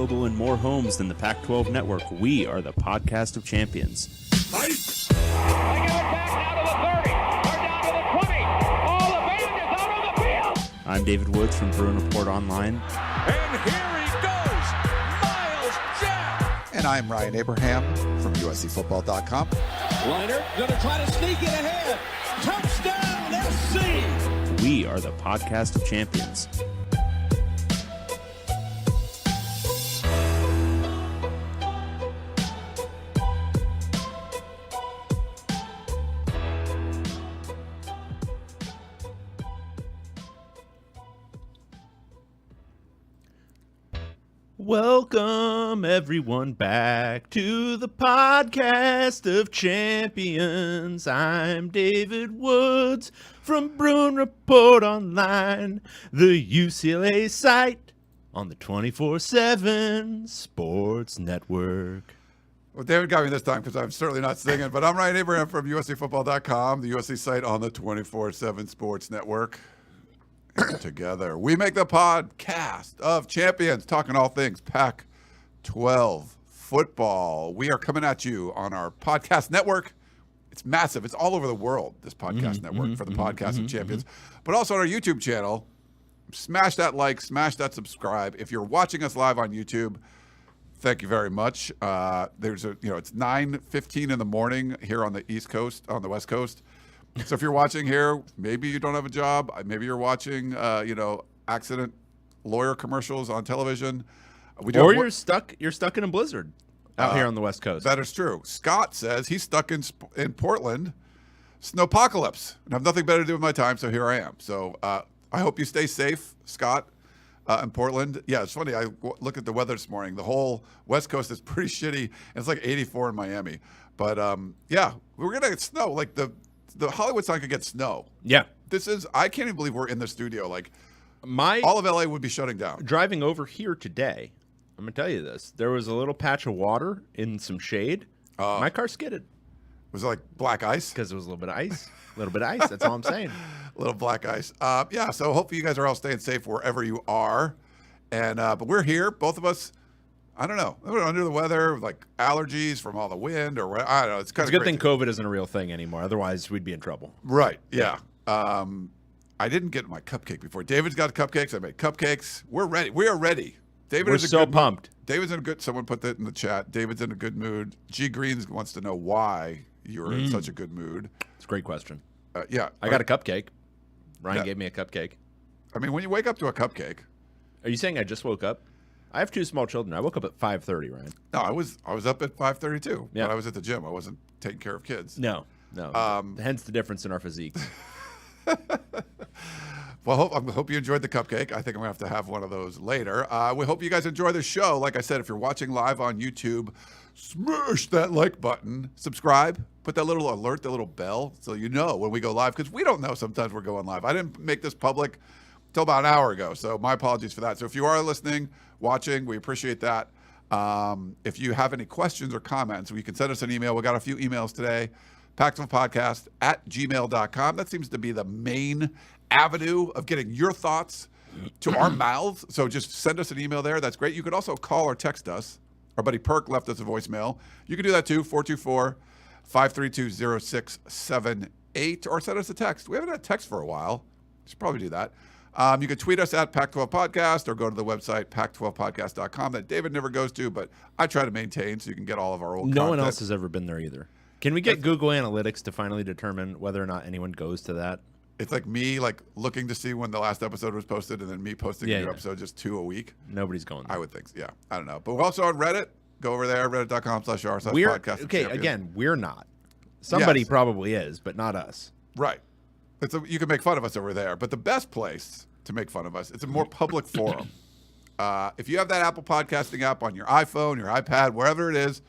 available in more homes than the Pac-12 network. We are the podcast of champions. Fight! They give it back now to the 30, or down to the 20. All the band is out on the field! I'm David Woods from Bruin Report Online. And here he goes, Miles Jack! And I'm Ryan Abraham from USCFootball.com. Liner gonna try to sneak it ahead. Touchdown, SC! We are the podcast of champions. Welcome everyone back to the podcast of champions. I'm David Woods from Bruin Report Online, the UCLA site on the 24/7 Sports Network. Well, David got me this time because I'm certainly not singing, but I'm Ryan Abraham from USCFootball.com, the USC site on the 24/7 Sports Network. Together, we make the podcast of champions, talking all things Pac-12 football. We are coming at you on our podcast network. It's massive. It's all over the world, this podcast network for the podcast of champions, but also on our YouTube channel. Smash that like, smash that subscribe. If you're watching us live on YouTube, thank you very much. It's 9:15 in the morning here on the East Coast, on the West Coast. So if you're watching here, maybe you don't have a job. Maybe you're watching, accident lawyer commercials on television. You're stuck in a blizzard out here on the West Coast. That is true. Scott says he's stuck in Portland, snowpocalypse, and I have nothing better to do with my time, so here I am. So I hope you stay safe, Scott, in Portland. Yeah, it's funny. I looked at the weather this morning. The whole West Coast is pretty shitty, and it's like 84 in Miami. But we're gonna get snow. Like the Hollywood sign could get snow. Yeah. I can't even believe we're in the studio. Like, all of LA would be shutting down. Driving over here today, I'm going to tell you this. There was a little patch of water in some shade. My car skidded. Was it like black ice? Because it was a little bit of ice. A little bit of ice. That's all I'm saying. A little black ice. So hopefully you guys are all staying safe wherever you are. And but we're here, both of us. I don't know. We're under the weather, like allergies from all the wind, or I don't know. It's kind of a good thing COVID isn't a real thing anymore. Otherwise, we'd be in trouble. Right. Yeah. I didn't get my cupcake before. David's got cupcakes. I made cupcakes. We're ready. We are ready. We're so pumped. David's in a good. Someone put that in the chat. David's in a good mood. G Greens wants to know why you're in such a good mood. It's a great question. Yeah. I got a cupcake. Ryan gave me a cupcake. I mean, when you wake up to a cupcake. Are you saying I just woke up? I have two small children. I woke up at 5:30, Ryan. No, I was up at 5:30 too. Yeah. But I was at the gym. I wasn't taking care of kids. No. Hence the difference in our physiques. Well, I hope you enjoyed the cupcake. I think I'm going to have one of those later. We hope you guys enjoy the show. Like I said, if you're watching live on YouTube, smash that like button, subscribe, put that little alert, that little bell, so you know when we go live, because we don't know sometimes we're going live. I didn't make this public until about an hour ago, so my apologies for that. So if you are listening, watching, we appreciate that. If you have any questions or comments, you can send us an email. We got a few emails today. Pac12podcast@gmail.com. That seems to be the main avenue of getting your thoughts to our mouths. So just send us an email there. That's great. You could also call or text us. Our buddy Perk left us a voicemail. You can do that too, 424-532-0678, or send us a text. We haven't had text for a while. Should probably do that. You can tweet us at Pac12Podcast or go to the website, Pac12podcast.com, that David never goes to, but I try to maintain so you can get all of our old content. No one else has ever been there either. Can we get Google Analytics to finally determine whether or not anyone goes to that? It's like me looking to see when the last episode was posted and then me posting a new episode, just 2 a week. Nobody's going there. I would think, yeah. I don't know. But we're also on Reddit. Go over there, reddit.com/r/podcast. Okay, again, we're not. Somebody probably is, but not us. Right. You can make fun of us over there. But the best place to make fun of us, it's a more public forum. If you have that Apple podcasting app on your iPhone, your iPad, wherever it is,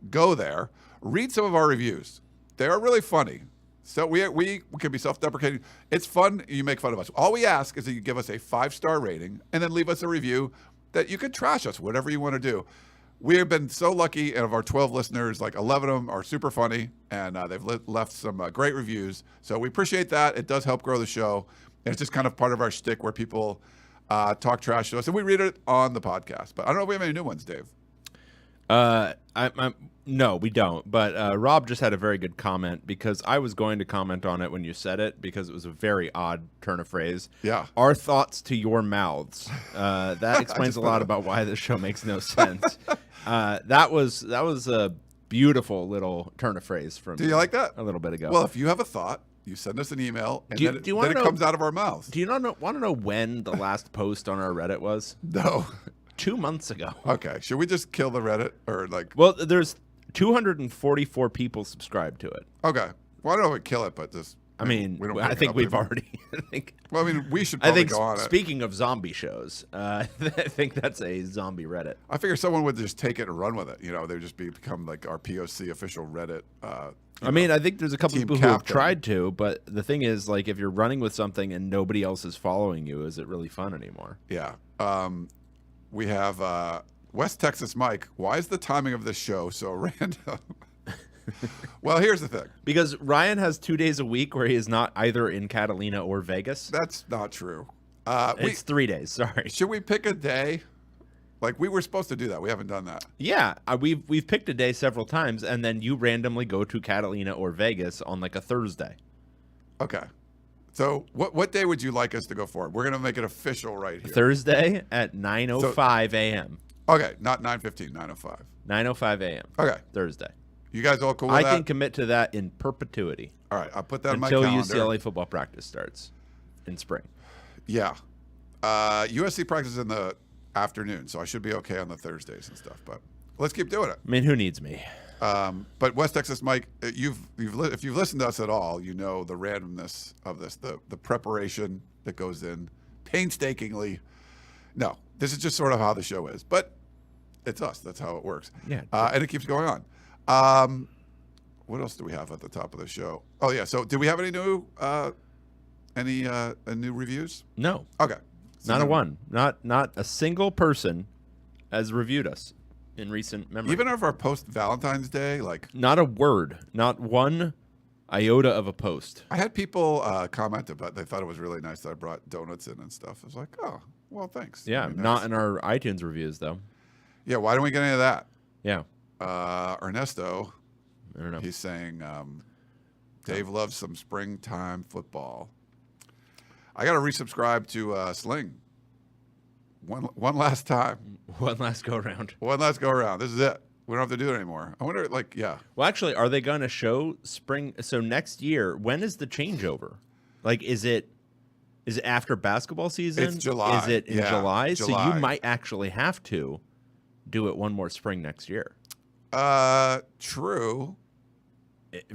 go there. Read some of our reviews. They are really funny. So we can be self-deprecating. It's fun. You make fun of us. All we ask is that you give us a 5-star rating and then leave us a review that you can trash us, whatever you want to do. We have been so lucky, and of our 12 listeners, like 11 of them are super funny, and they've left some great reviews. So we appreciate that. It does help grow the show. And it's just kind of part of our shtick where people talk trash to us, and we read it on the podcast. But I don't know if we have any new ones, Dave. No, we don't. But Rob just had a very good comment because I was going to comment on it when you said it because it was a very odd turn of phrase. Yeah. Our thoughts to your mouths. That explains a lot about why this show makes no sense. That was a beautiful little turn of phrase from. Do you like that? A little bit ago. Well, if you have a thought, you send us an email, and then it know, comes out of our mouths. Do you want to know when the last post on our Reddit was? No. 2 months ago. Okay. Should we just kill the Reddit or like? Well, there's 244 people subscribed to it. Okay. Well, I don't know if we kill it, but just. I mean, I think we've already. Well, I mean, we should probably go on it. Speaking of zombie shows, I think that's a zombie Reddit. I figure someone would just take it and run with it. You know, they'd just become like our POC official Reddit. I mean, I think there's a couple team people who have captain. tried to, but the thing is, like, if you're running with something and nobody else is following you, is it really fun anymore? Yeah. We have West Texas Mike. Why is the timing of this show so random? Well, here's the thing. Because Ryan has 2 days a week where he is not either in Catalina or Vegas. That's not true. It's 3 days. Sorry. Should we pick a day? Like we were supposed to do that. We haven't done that. Yeah, we've picked a day several times, and then you randomly go to Catalina or Vegas on like a Thursday. Okay. So what day would you like us to go for? We're gonna make it official right here. Thursday at 9:05 a.m. Okay, not 9:15, 9:05. 9:05 a.m. Okay. Thursday. You guys all cool with that? I can commit to that in perpetuity. All right, I'll put that in my until calendar. UCLA football practice starts in spring. Yeah. USC practice in the afternoon, so I should be okay on the Thursdays and stuff. But let's keep doing it. I mean, who needs me? But West Texas Mike, if you've listened to us at all, you know the randomness of this, the preparation that goes in painstakingly. No, this is just sort of how the show is, but it's us. That's how it works. Yeah. And it keeps going on. What else do we have at the top of the show? Oh yeah. So did we have any new reviews? No. Okay. So Not a then- one. Not a single person has reviewed us in recent memory. Even of our post Valentine's Day, like not a word. Not one iota of a post. I had people comment about they thought it was really nice that I brought donuts in and stuff. I was like, oh, well, thanks. Yeah, I mean, not that's- in our iTunes reviews though. Yeah, why don't we get any of that? Yeah. Ernesto, I don't know. he's saying Dave loves some springtime football. I got to resubscribe to Sling. One last time. One last go around. One last go around. This is it. We don't have to do it anymore. I wonder, like, yeah. Well, actually, are they going to show spring? So next year, when is the changeover? Like, is it after basketball season? It's July. Is it in Yeah, July? So July. you might actually have to do it one more spring next year. True.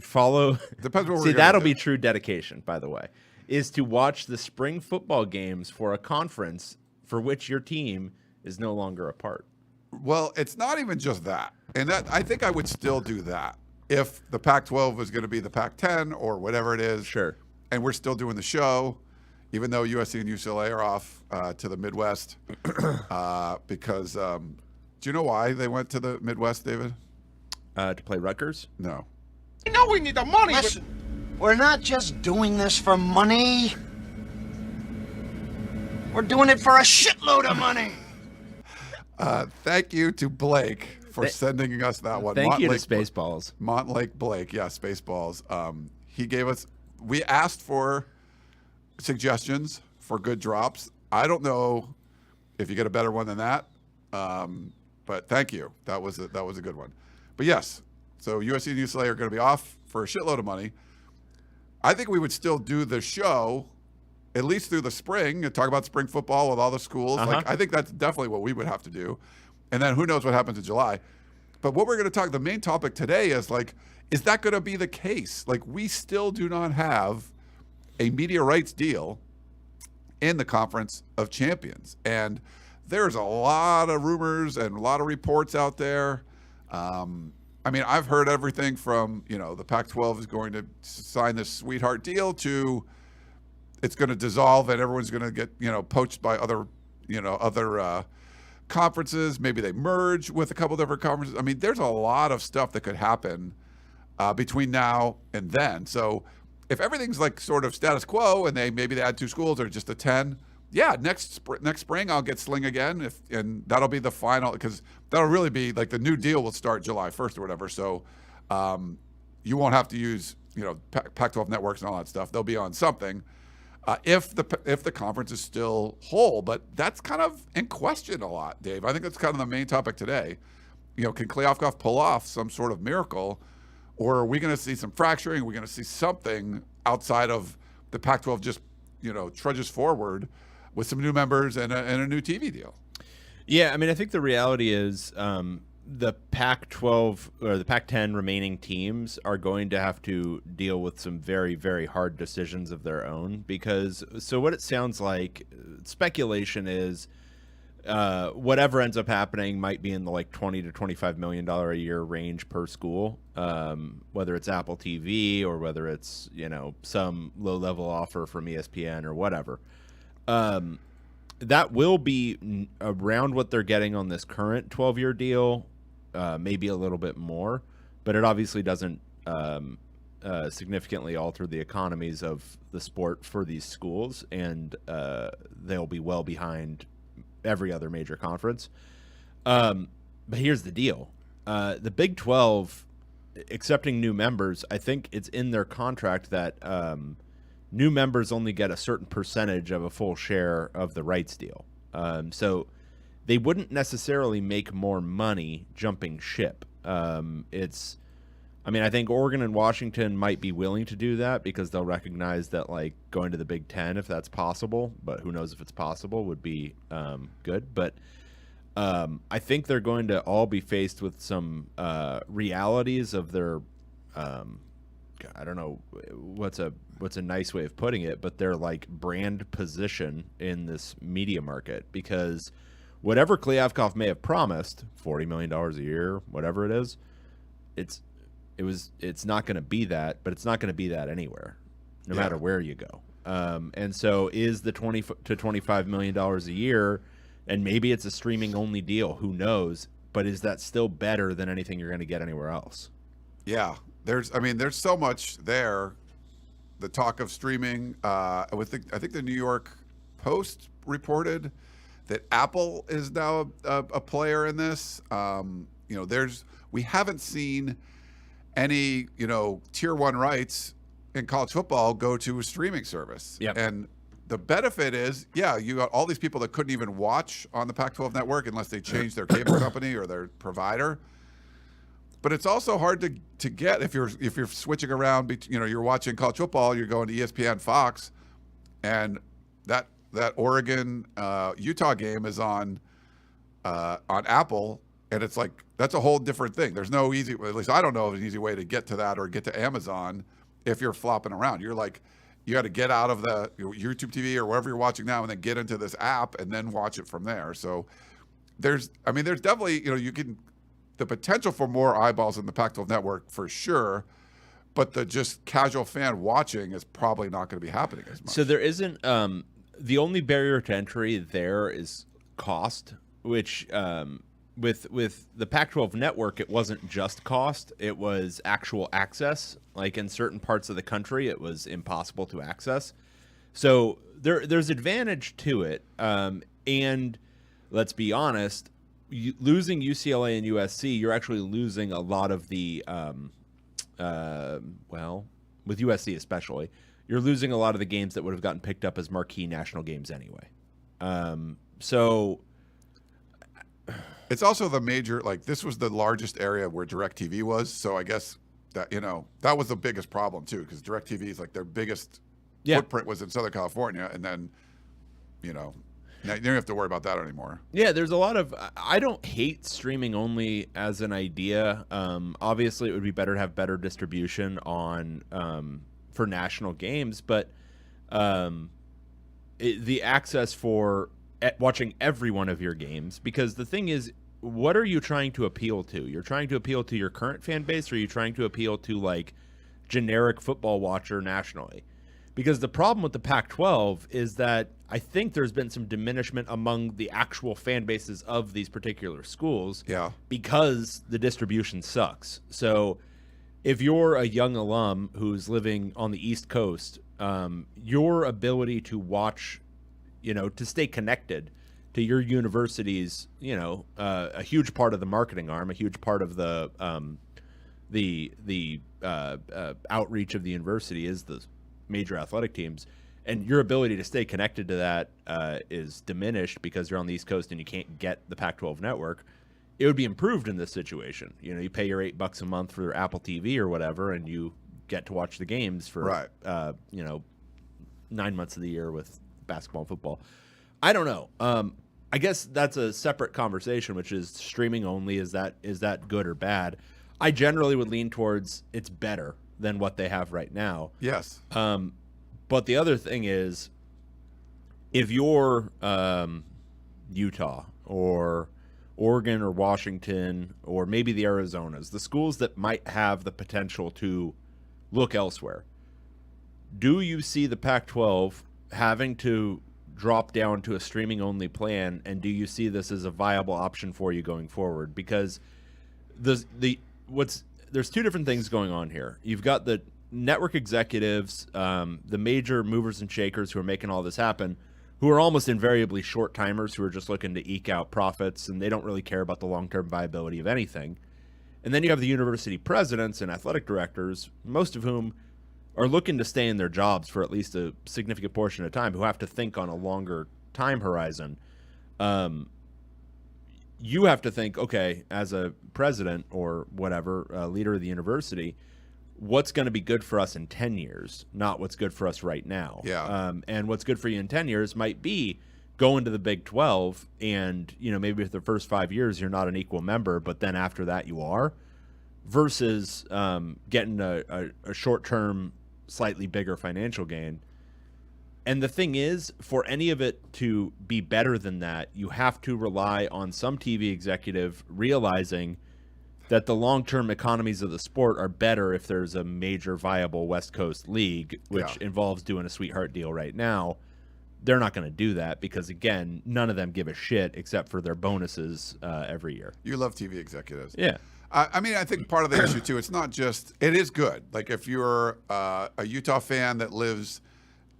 Follow. Depends what we're See, gonna that'll do. be true dedication, by the way, is to watch the spring football games for a conference for which your team is no longer a part. Well, it's not even just that. And that I think I would still do that if the Pac-12 was going to be the Pac-10 or whatever it is. Sure. And we're still doing the show, even though USC and UCLA are off to the Midwest. Because do you know why they went to the Midwest, David? To play Rutgers? No. You know we need the money. Listen, we're not just doing this for money. We're doing it for a shitload of money. Thank you to Blake for sending us that one. Thank you to Montlake- Spaceballs. Montlake Blake, yeah, Spaceballs. He gave us. We asked for suggestions for good drops. I don't know if you get a better one than that, but thank you. That was a good one. But yes, so USC and UCLA are going to be off for a shitload of money. I think we would still do the show at least through the spring and talk about spring football with all the schools. Like, I think that's definitely what we would have to do. And then who knows what happens in July. But what we're going to talk, the main topic today is like, is that going to be the case? Like, we still do not have a media rights deal in the Conference of Champions. And there's a lot of rumors and a lot of reports out there. I mean, I've heard everything from, the Pac-12 is going to sign this sweetheart deal to it's going to dissolve and everyone's going to get, poached by other conferences. Maybe they merge with a couple different conferences. I mean, there's a lot of stuff that could happen between now and then. So if everything's like sort of status quo and maybe they add 2 schools or just a 10, yeah, next spring I'll get Sling again, and that'll be the final, because that'll really be like the new deal will start July 1st or whatever. So you won't have to use Pac-12 networks and all that stuff. They'll be on something if the conference is still whole. But that's kind of in question a lot, Dave. I think that's kind of the main topic today. Can Kliavkoff pull off some sort of miracle, or are we going to see some fracturing? Are we going to see something outside of the Pac-12 just trudges forward with some new members and a new TV deal? Yeah, I mean, I think the reality is the Pac-12 or the Pac-10 remaining teams are going to have to deal with some very, very hard decisions of their own, because so what it sounds like, speculation is whatever ends up happening might be in the like $20 to $25 million a year range per school, whether it's Apple TV or whether it's some low-level offer from ESPN or whatever. That will be around what they're getting on this current 12-year deal, maybe a little bit more, but it obviously doesn't significantly alter the economies of the sport for these schools, and they'll be well behind every other major conference. But here's the deal. The Big 12, accepting new members, I think it's in their contract that new members only get a certain percentage of a full share of the rights deal. So they wouldn't necessarily make more money jumping ship. I think Oregon and Washington might be willing to do that because they'll recognize that like going to the Big Ten, if that's possible, but who knows if it's possible, would be good. But I think they're going to all be faced with some realities of their I don't know what's a nice way of putting it, but their like brand position in this media market, because whatever Kliavkoff may have promised, $40 million a year, whatever it is, it's not going to be that, but it's not going to be that anywhere, no matter where you go. And so is the $20 to $25 million a year, and maybe it's a streaming only deal, who knows, but is that still better than anything you're going to get anywhere else? Yeah, there's so much there. The talk of streaming, I think the New York Post reported that Apple is now a player in this. We haven't seen any tier 1 rights in college football go to a streaming service. Yep. And the benefit is, you got all these people that couldn't even watch on the Pac-12 network unless they changed their cable company or their provider. But it's also hard to get if you're switching around. You're watching college football, you're going to ESPN, Fox, and that Oregon Utah game is on Apple, and it's like that's a whole different thing. There's no easy, at least I don't know of an easy way to get to that or get to Amazon if you're flopping around. You're like, you got to get out of the YouTube TV or wherever you're watching now and then get into this app and then watch it from there. So there's definitely, the potential for more eyeballs in the Pac-12 network for sure, but the just casual fan watching is probably not going to be happening as much. So there isn't, the only barrier to entry there is cost, which with the Pac-12 network, it wasn't just cost, it was actual access. Like in certain parts of the country, it was impossible to access. So there's advantage to it. And let's be honest, losing UCLA and USC, you're actually losing a lot of the, with USC especially, you're losing a lot of the games that would have gotten picked up as marquee national games anyway. So it's also the major, like this was the largest area where DirecTV was. So I guess that, that was the biggest problem too, because DirecTV is like their biggest footprint was in Southern California. And then, now you don't have to worry about that anymore. Yeah, there's a lot of, I don't hate streaming only as an idea. Obviously it would be better to have better distribution on, for national games, but the access for watching every one of your games, because the thing is, what are you trying to appeal to? You're trying to appeal to your current fan base, or are you trying to appeal to like generic football watcher nationally? Because the problem with the Pac-12 is that I think there's been some diminishment among the actual fan bases of these particular schools, because the distribution sucks. So if you're a young alum who's living on the East Coast, your ability to watch to stay connected to your university's, a huge part of the marketing arm, a huge part of the outreach of the university is the major athletic teams, and your ability to stay connected to that is diminished because you're on the East Coast and you can't get the Pac-12 network. It would be improved in this situation. You pay your $8 a month for Apple TV or whatever, and you get to watch the games for 9 months of the year with basketball and football. I don't know. I guess that's a separate conversation, which is streaming only. Is that good or bad? I generally would lean towards it's better than what they have right now. Yes. But the other thing is, if you're Utah or Oregon or Washington or maybe the Arizonas, the schools that might have the potential to look elsewhere, do you see the Pac-12 having to drop down to a streaming-only plan, and do you see this as a viable option for you going forward? Because there's two different things going on here. You've got the network executives, the major movers and shakers who are making all this happen, who are almost invariably short timers who are just looking to eke out profits, and they don't really care about the long-term viability of anything. And then you have the university presidents and athletic directors, most of whom are looking to stay in their jobs for at least a significant portion of time, who have to think on a longer time horizon. You have to think, okay, as a president or whatever, leader of the university, what's going to be good for us in 10 years, not what's good for us right now. Yeah. And what's good for you in 10 years might be going to the Big 12, and maybe for the first 5 years you're not an equal member, but then after that you are, versus getting a short-term, slightly bigger financial gain. And the thing is, for any of it to be better than that, you have to rely on some TV executive realizing that the long-term economies of the sport are better if there's a major viable West Coast league, which involves doing a sweetheart deal right now. They're not going to do that because, again, none of them give a shit except for their bonuses every year. You love TV executives. Yeah. I mean, I think part of the issue, too, it's not just – it is good. Like, if you're a Utah fan that lives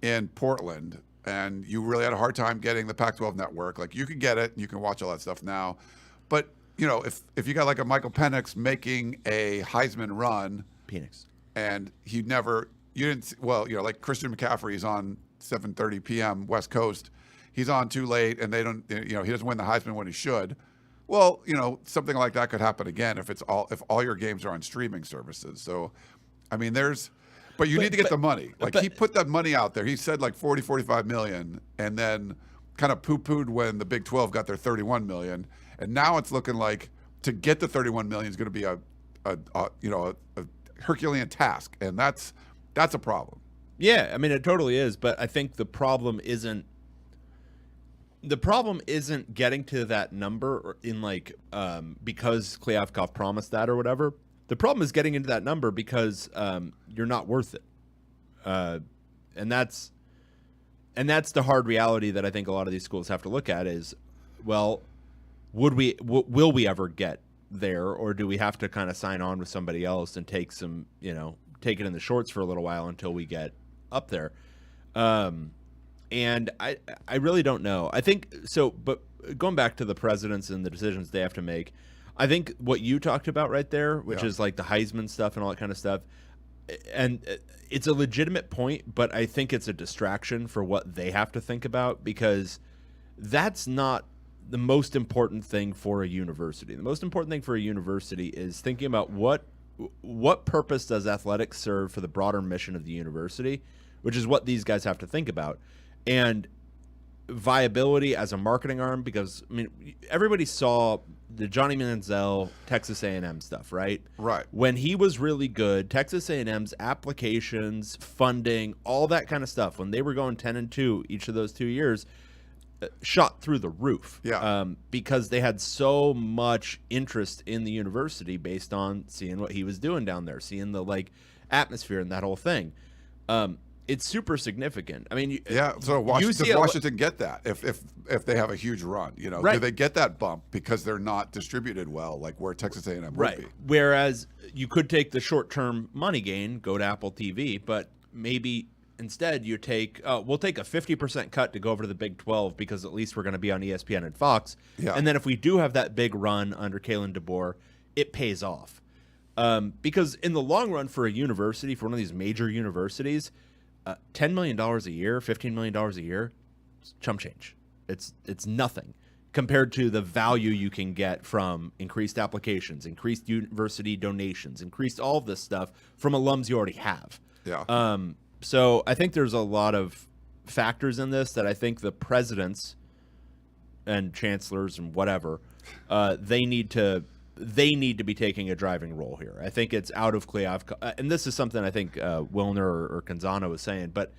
in Portland and you really had a hard time getting the Pac-12 network, like, you can get it. You can watch all that stuff now. But, if you got, like, a Michael Penix making a Heisman run – Penix. And you didn't – well, like Christian McCaffrey's on 7:30 p.m. West Coast. He's on too late, and they don't – he doesn't win the Heisman when he should. Well, something like that could happen again if all your games are on streaming services. So, I mean, but you need to get the money. Like, he put that money out there. He said like 45 million, and then kind of poo-pooed when the Big 12 got their 31 million. And now it's looking like to get the 31 million is going to be a Herculean task, and that's a problem. Yeah, I mean, it totally is. But I think the problem isn't getting to that number because Kliavkoff promised that or whatever. The problem is getting into that number because you're not worth it, and that's the hard reality that I think a lot of these schools have to look at is, well, will we ever get there, or do we have to kind of sign on with somebody else and take it in the shorts for a little while until we get up there? And I really don't know. I think so, but going back to the presidents and the decisions they have to make, I think what you talked about right there, which is like the Heisman stuff and all that kind of stuff, and it's a legitimate point, but I think it's a distraction for what they have to think about, because that's not the most important thing for a university. The most important thing for a university is thinking about what purpose does athletics serve for the broader mission of the university, which is what these guys have to think about. And viability as a marketing arm, because I mean, everybody saw the Johnny Manziel Texas A&M stuff, right? Right. When he was really good, Texas A&M's applications, funding, all that kind of stuff, when they were going 10-2 each of those 2 years, shot through the roof. Yeah. Because they had so much interest in the university based on seeing what he was doing down there, seeing the atmosphere and that whole thing. It's super significant. I mean, So does Washington get that if they have a huge run? Right. Do they get that bump because they're not distributed well, like where Texas A&M would be? Whereas you could take the short-term money gain, go to Apple TV, but maybe instead you take we'll take a 50% cut to go over to the Big 12 because at least we're going to be on ESPN and Fox. Yeah. And then if we do have that big run under Kalen DeBoer, it pays off. Because in the long run for a university, for one of these major universities, $10 million a year, $15 million a year, it's chump change. It's nothing compared to the value you can get from increased applications, increased university donations, increased all of this stuff from alums you already have. Yeah. So I think there's a lot of factors in this that I think the presidents and chancellors and whatever, they need to be taking a driving role here. I think it's out of Kliavkoff, and this is something I think Wilner or Canzano was saying, but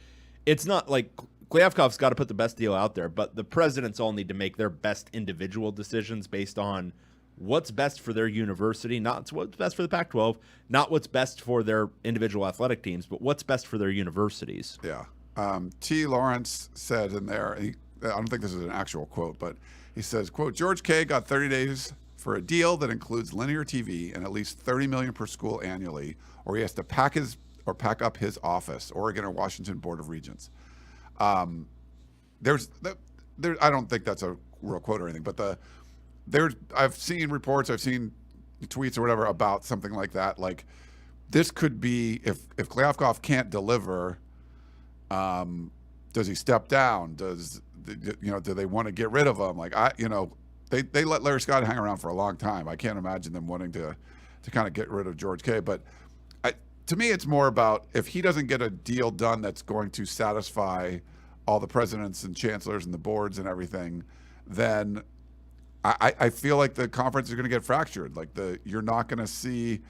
it's not like Kliavkoff's got to put the best deal out there, but the presidents all need to make their best individual decisions based on what's best for their university, not what's best for the Pac-12, not what's best for their individual athletic teams, but what's best for their universities. Yeah. T. Lawrence said in there, I don't think this is an actual quote, but he says, quote, George K. got 30 days for a deal that includes linear TV and at least $30 million per school annually, or he has to pack up his office, Oregon or Washington Board of Regents. I don't think that's a real quote or anything, but I've seen reports, I've seen tweets or whatever about something like that. Like this could be if Kliavkoff can't deliver, does he step down? Do they want to get rid of him? Like they let Larry Scott hang around for a long time. I can't imagine them wanting to kind of get rid of George K. But to me, it's more about if he doesn't get a deal done that's going to satisfy all the presidents and chancellors and the boards and everything, then I feel like the conference is going to get fractured. Like you're not going to see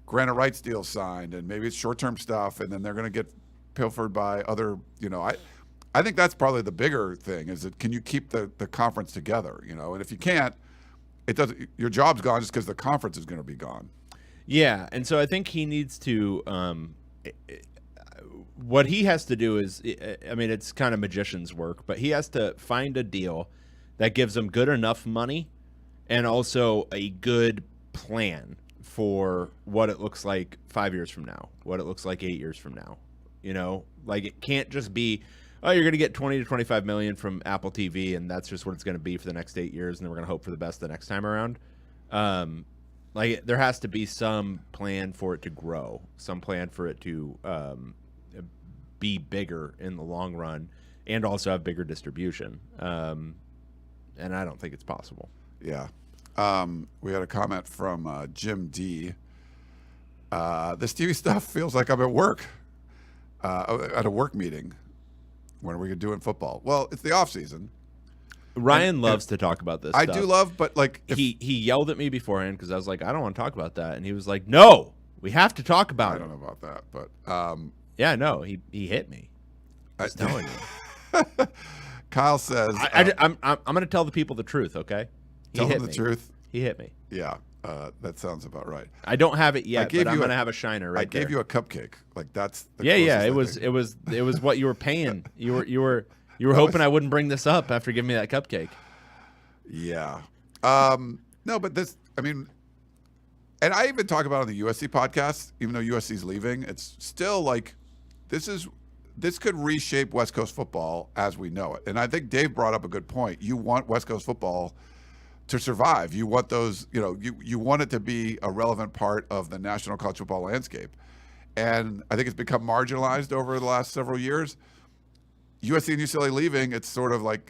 granite rights deals signed, and maybe it's short-term stuff, and then they're going to get pilfered by other. I think that's probably the bigger thing is that can you keep the conference together? And if you can't, it doesn't. Your job's gone just because the conference is going to be gone. Yeah, and so I think he needs to. What he has to do is, it's kind of magician's work, but he has to find a deal that gives him good enough money and also a good plan for what it looks like 5 years from now, what it looks like 8 years from now. Like it can't just be, oh, you're going to get 20 to 25 million from Apple TV, and that's just what it's going to be for the next 8 years, and then we're going to hope for the best the next time around. Like there has to be some plan for it to grow, some plan for it to be bigger in the long run, and also have bigger distribution. And I don't think it's possible. Yeah. We had a comment from Jim D. This TV stuff feels like I'm at work, at a work meeting. When are we doing football? Well, it's the off season. Ryan loves to talk about this I stuff. do love, but like he yelled at me beforehand because I was like, I don't want to talk about that, and he was like, no, we have to talk about it. I don't know about that, but yeah, no, he hit me. I'm telling you. Kyle says, I'm going to tell the people the truth, okay? Tell them the truth. He hit me. Yeah, that sounds about right. I don't have it yet, but I'm going to have a shiner right there. I gave you a cupcake. Like that's the yeah. It was what you were paying. You were hoping I wouldn't bring this up after giving me that cupcake. Yeah. No, but and I even talk about it on the USC podcast, even though USC's leaving, it's still like this could reshape West Coast football as we know it. And I think Dave brought up a good point. You want West Coast football to survive. You want those, you want it to be a relevant part of the national college football landscape. And I think it's become marginalized over the last several years. USC and UCLA leaving, it's sort of like,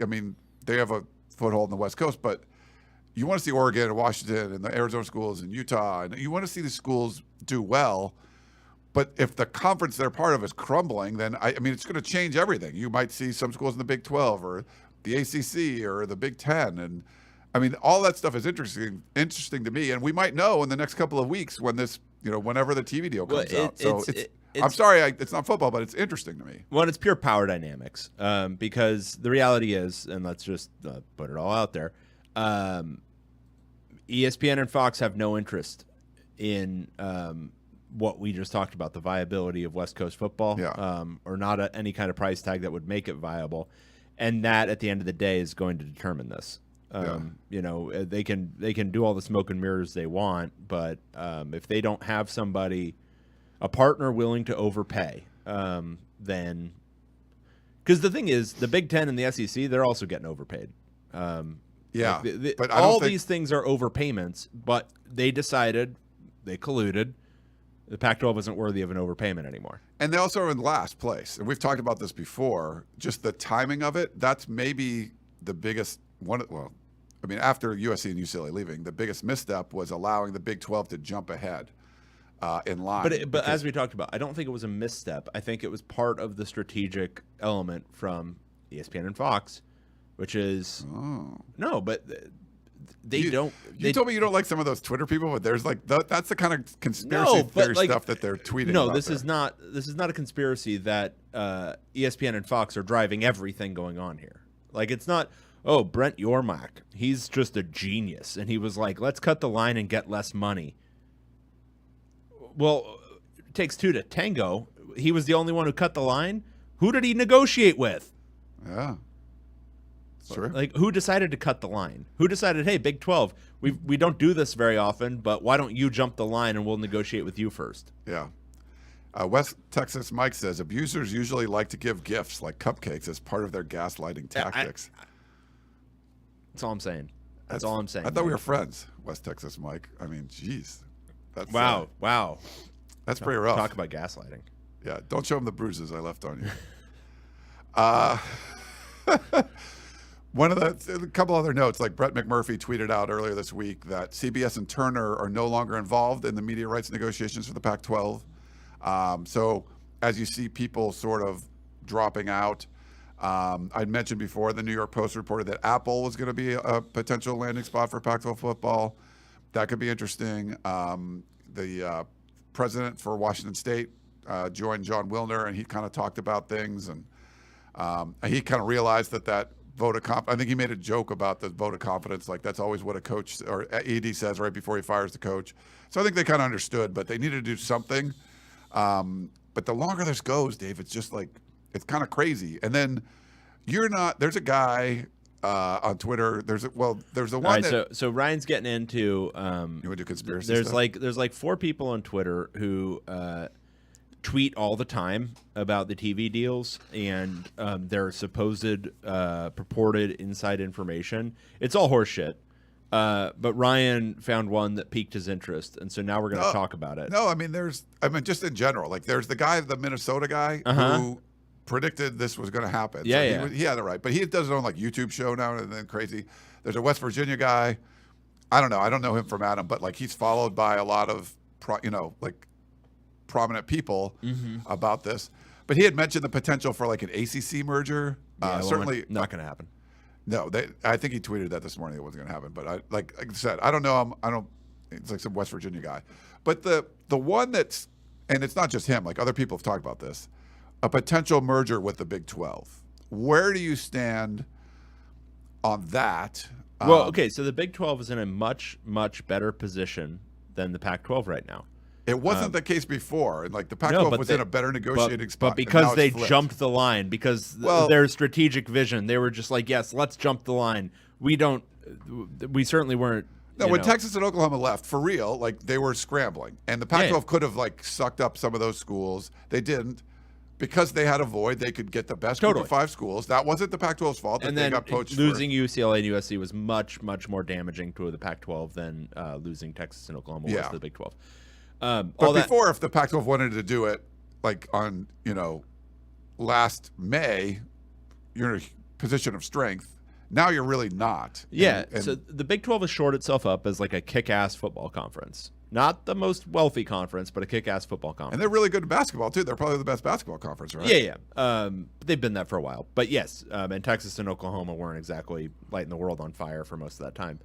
they have a foothold in the West Coast, but you want to see Oregon and Washington and the Arizona schools and Utah, and you want to see the schools do well. But if the conference they're part of is crumbling, then it's going to change everything. You might see some schools in the Big 12 or the ACC or the Big 10, and all that stuff is interesting to me. And we might know in the next couple of weeks when this, whenever the TV deal comes out. So I'm sorry, it's not football, but it's interesting to me. Well, it's pure power dynamics, because the reality is, and let's just put it all out there, ESPN and Fox have no interest in what we just talked about, the viability of West Coast football, or not any kind of price tag that would make it viable. And that, at the end of the day, is going to determine this. They can do all the smoke and mirrors they want, but if they don't have somebody, a partner willing to overpay, then Because the thing is, the Big Ten and the SEC, they're also getting overpaid. Yeah, but I don't all think... these things are overpayments, but they decided, they colluded, the Pac-12 wasn't worthy of an overpayment anymore. And they also are in last place. And we've talked about this before. Just the timing of it, that's maybe the biggest one. Well, I mean, after USC and UCLA leaving, the biggest misstep was allowing the Big 12 to jump ahead in line. But as we talked about, I don't think it was a misstep. I think it was part of the strategic element from ESPN and Fox, which is no, but they don't. You told me you don't like some of those Twitter people, but there's like that's the kind of conspiracy theory stuff that they're tweeting. No, about this there. is not. This is not a conspiracy that ESPN and Fox are driving everything going on here. Like it's not. Oh, Brent Yormark, he's just a genius, and he was like, "Let's cut the line and get less money." Well, it takes two to tango. He was the only one who cut the line. Who did he negotiate with? Yeah. Sure. Like, who decided to cut the line? Who decided, hey, Big 12, we don't do this very often, but why don't you jump the line and we'll negotiate with you first? Yeah. West Texas Mike says, abusers usually like to give gifts like cupcakes as part of their gaslighting tactics. That's all I'm saying. That's all I'm saying. I thought we were friends, West Texas Mike. I mean, jeez. That's wow. That's pretty rough. Talk about gaslighting. Yeah, don't show him the bruises I left on you. A couple other notes, like Brett McMurphy tweeted out earlier this week that CBS and Turner are no longer involved in the media rights negotiations for the Pac-12. So as you see people sort of dropping out, I'd mentioned before the New York Post reported that Apple was going to be a potential landing spot for Pac-12 football. That could be interesting. The president for Washington State joined John Wilner, and he kind of talked about things, and he kind of realized that vote of confidence. I think he made a joke about the vote of confidence, like that's always what a coach or ED says right before he fires the coach. So I think they kind of understood, but they needed to do something. But the longer this goes, Dave, it's just like it's kind of crazy. And then there's a guy on Twitter. There's the one right, that. So Ryan's getting into. You want to do conspiracy there's stuff? there's like 4 people on Twitter who tweet all the time about the TV deals and their supposed purported inside information. It's all horseshit. But Ryan found one that piqued his interest, and so now we're going to talk about it. No, I mean just in general, like there's the guy, the Minnesota guy who predicted this was going to happen. Yeah, so he had it right, but he does his own like YouTube show now and then crazy. There's a West Virginia guy. I don't know him from Adam, but like he's followed by a lot of prominent people about this. But he had mentioned the potential for like an ACC merger. Certainly not going to happen. No, I think he tweeted that this morning. It wasn't going to happen. But like I said, I don't know. It's like some West Virginia guy. But the one that's, and it's not just him. Like other people have talked about this, a potential merger with the Big 12. Where do you stand on that? Well, okay, so the Big 12 is in a much, much better position than the Pac-12 right now. It wasn't the case before, and like the Pac-12 was in a better negotiating spot. But because they jumped the line, because their strategic vision, they were just like, yes, let's jump the line. We certainly weren't. No, when Texas and Oklahoma left, for real, like they were scrambling, and the Pac-12 could have like sucked up some of those schools. They didn't. Because they had a void, they could get the best group of 5 schools. That wasn't the Pac-12's fault that they got poached. Losing UCLA and USC was much, much more damaging to the Pac-12 than losing Texas and Oklahoma was to the Big 12. But before, if the Pac-12 wanted to do it, like on last May, you're in a position of strength. Now you're really not. Yeah. So the Big 12 has shored itself up as like a kick-ass football conference. Not the most wealthy conference, but a kick-ass football conference. And they're really good at basketball, too. They're probably the best basketball conference, right? Yeah. They've been that for a while. But yes, and Texas and Oklahoma weren't exactly lighting the world on fire for most of that time.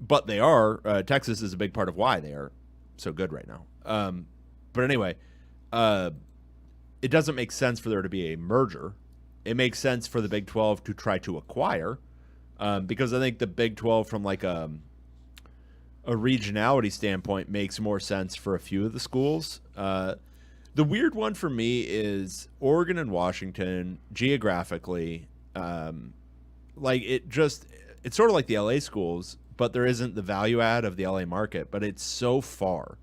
But they are. Texas is a big part of why they are so good right now. But anyway, it doesn't make sense for there to be a merger. It makes sense for the Big 12 to try to acquire, because I think the Big 12 from like a regionality standpoint makes more sense for a few of the schools. The weird one for me is Oregon and Washington geographically. It's sort of like the LA schools, but there isn't the value add of the LA market, but it's so far.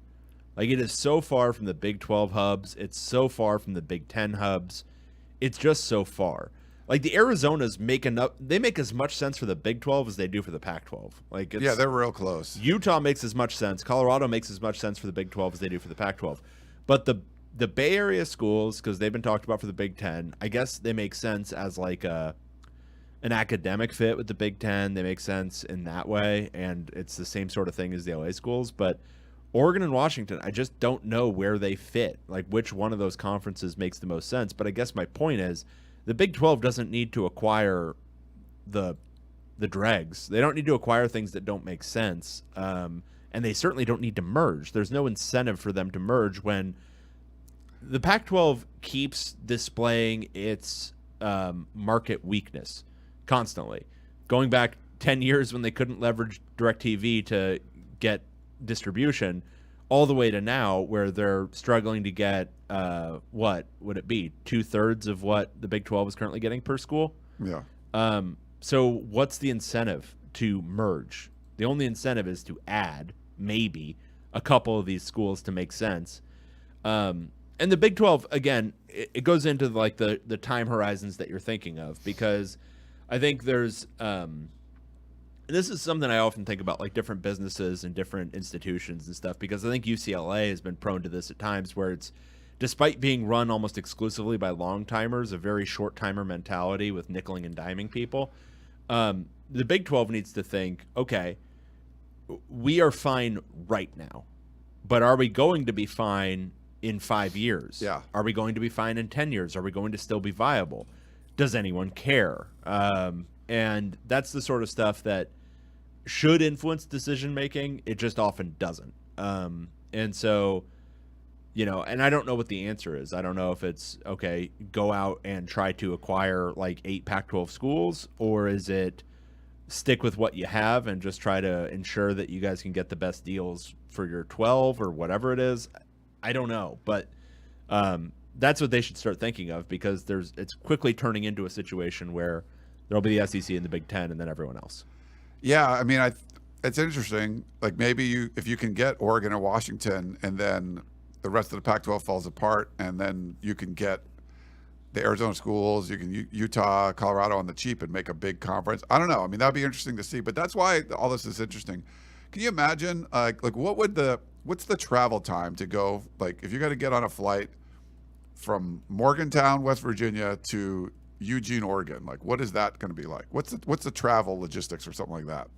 Like it is so far from the Big 12 hubs. It's so far from the Big 10 hubs. it's just so far. Like the Arizonas they make as much sense for the Big 12 as they do for the Pac-12. Like they're real close. Utah makes as much sense. Colorado makes as much sense for the Big 12 as they do for the Pac-12. But the Bay Area schools, because they've been talked about for the Big 10, I guess they make sense as like an academic fit with the Big 10. They make sense in that way, and it's the same sort of thing as the LA schools. But Oregon and Washington, I just don't know where they fit, like which one of those conferences makes the most sense. But I guess my point is, the Big 12 doesn't need to acquire the dregs. They don't need to acquire things that don't make sense, and they certainly don't need to merge. There's no incentive for them to merge when the Pac-12 keeps displaying its market weakness constantly. Going back 10 years when they couldn't leverage DirecTV to get distribution, all the way to now where they're struggling to get what would it be, 2/3 of what the Big 12 is currently getting per school. Yeah. So what's the incentive to merge? The only incentive is to add maybe a couple of these schools to make sense. And the Big 12, again, it goes into like the time horizons that you're thinking of, because I think there's this is something I often think about, like different businesses and different institutions and stuff, because I think UCLA has been prone to this at times where it's, despite being run almost exclusively by long timers, a very short timer mentality with nickeling and diming people. The Big 12 needs to think, okay, we are fine right now, but are we going to be fine in 5 years? Yeah. Are we going to be fine in 10 years? Are we going to still be viable? Does anyone care? And that's the sort of stuff that should influence decision making. It just often doesn't. And so, and I don't know what the answer is. I don't know if it's, okay, go out and try to acquire like 8 Pac-12 schools, or is it stick with what you have and just try to ensure that you guys can get the best deals for your 12 or whatever it is. I don't know, but that's what they should start thinking of, because it's quickly turning into a situation where there'll be the SEC and the Big 10 and then everyone else. Yeah, I mean, it's interesting. Like maybe if you can get Oregon or Washington, and then the rest of the Pac-12 falls apart, and then you can get the Arizona schools, you can Utah, Colorado on the cheap and make a big conference. I don't know. I mean, that'd be interesting to see. But that's why all this is interesting. Can you imagine, like what's the travel time to go? Like, if you got to get on a flight from Morgantown, West Virginia to Eugene, Oregon, like what is that going to be like? What's the travel logistics or something like that?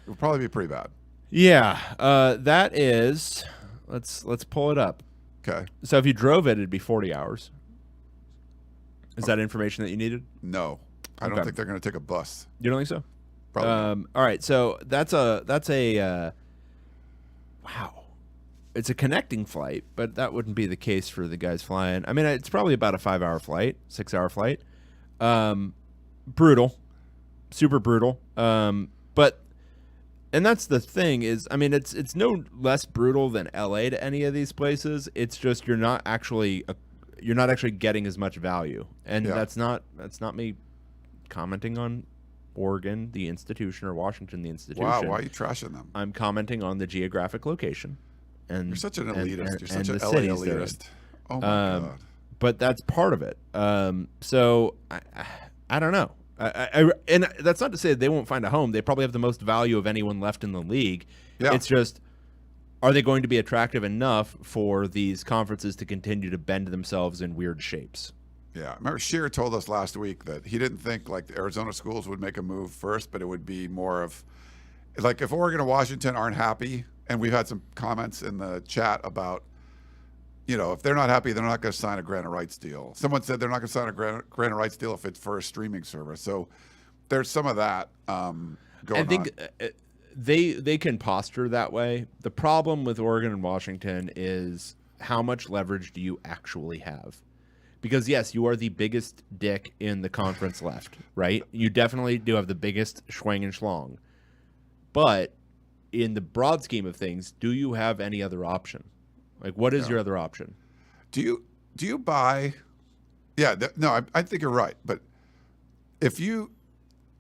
It would probably be pretty bad. Yeah, that is. Let's pull it up. Okay. So if you drove it, it'd be 40 hours. Is that information that you needed? No, I don't think they're going to take a bus. You don't think so? Probably not. All right, so that's a wow. It's a connecting flight, but that wouldn't be the case for the guys flying. I mean, it's probably about a 5-hour flight, 6-hour flight. Brutal, super brutal. But that's the thing is, I mean, it's no less brutal than LA to any of these places. It's just you're not actually getting as much value, and that's not me commenting on Oregon, the institution, or Washington, the institution. Wow, why are you trashing them? I'm commenting on the geographic location. And you're such an elitist. You're such an LA cities elitist. Oh my God. But that's part of it. So I don't know. And that's not to say that they won't find a home. They probably have the most value of anyone left in the league. Yeah. It's just, are they going to be attractive enough for these conferences to continue to bend themselves in weird shapes? Yeah, I remember Scheer told us last week that he didn't think like the Arizona schools would make a move first, but it would be more of like if Oregon and Washington aren't happy, and we've had some comments in the chat about, if they're not happy, they're not going to sign a grant of rights deal. Someone said they're not going to sign a grant of rights deal if it's for a streaming service. So there's some of that going on. I think they can posture that way. The problem with Oregon and Washington is how much leverage do you actually have? Because, yes, you are the biggest dick in the conference left, right? You definitely do have the biggest schwang and schlong. But in the broad scheme of things, do you have any other option? Like, what is your other option? Do you buy? Yeah, no, I think you're right. But if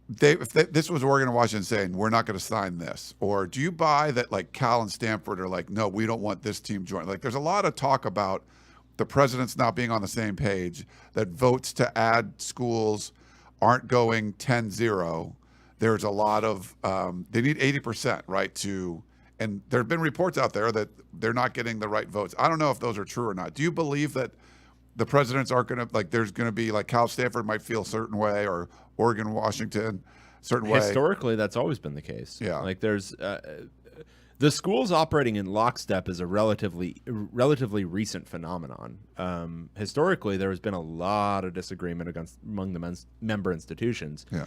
this was Oregon and Washington saying we're not going to sign this, or do you buy that like Cal and Stanford are like, no, we don't want this team joining? Like, there's a lot of talk about the president's not being on the same page, that votes to add schools aren't going 10-0. There's a lot of they need 80%, right? And there have been reports out there that they're not getting the right votes. I don't know if those are true or not. Do you believe that the presidents aren't going to, like, there's going to be, like, Cal Stanford might feel a certain way, or Oregon, Washington, certain way? Historically, that's always been the case. Yeah. Like, there's the schools operating in lockstep is a relatively recent phenomenon. Historically, there has been a lot of disagreement among the member institutions. Yeah.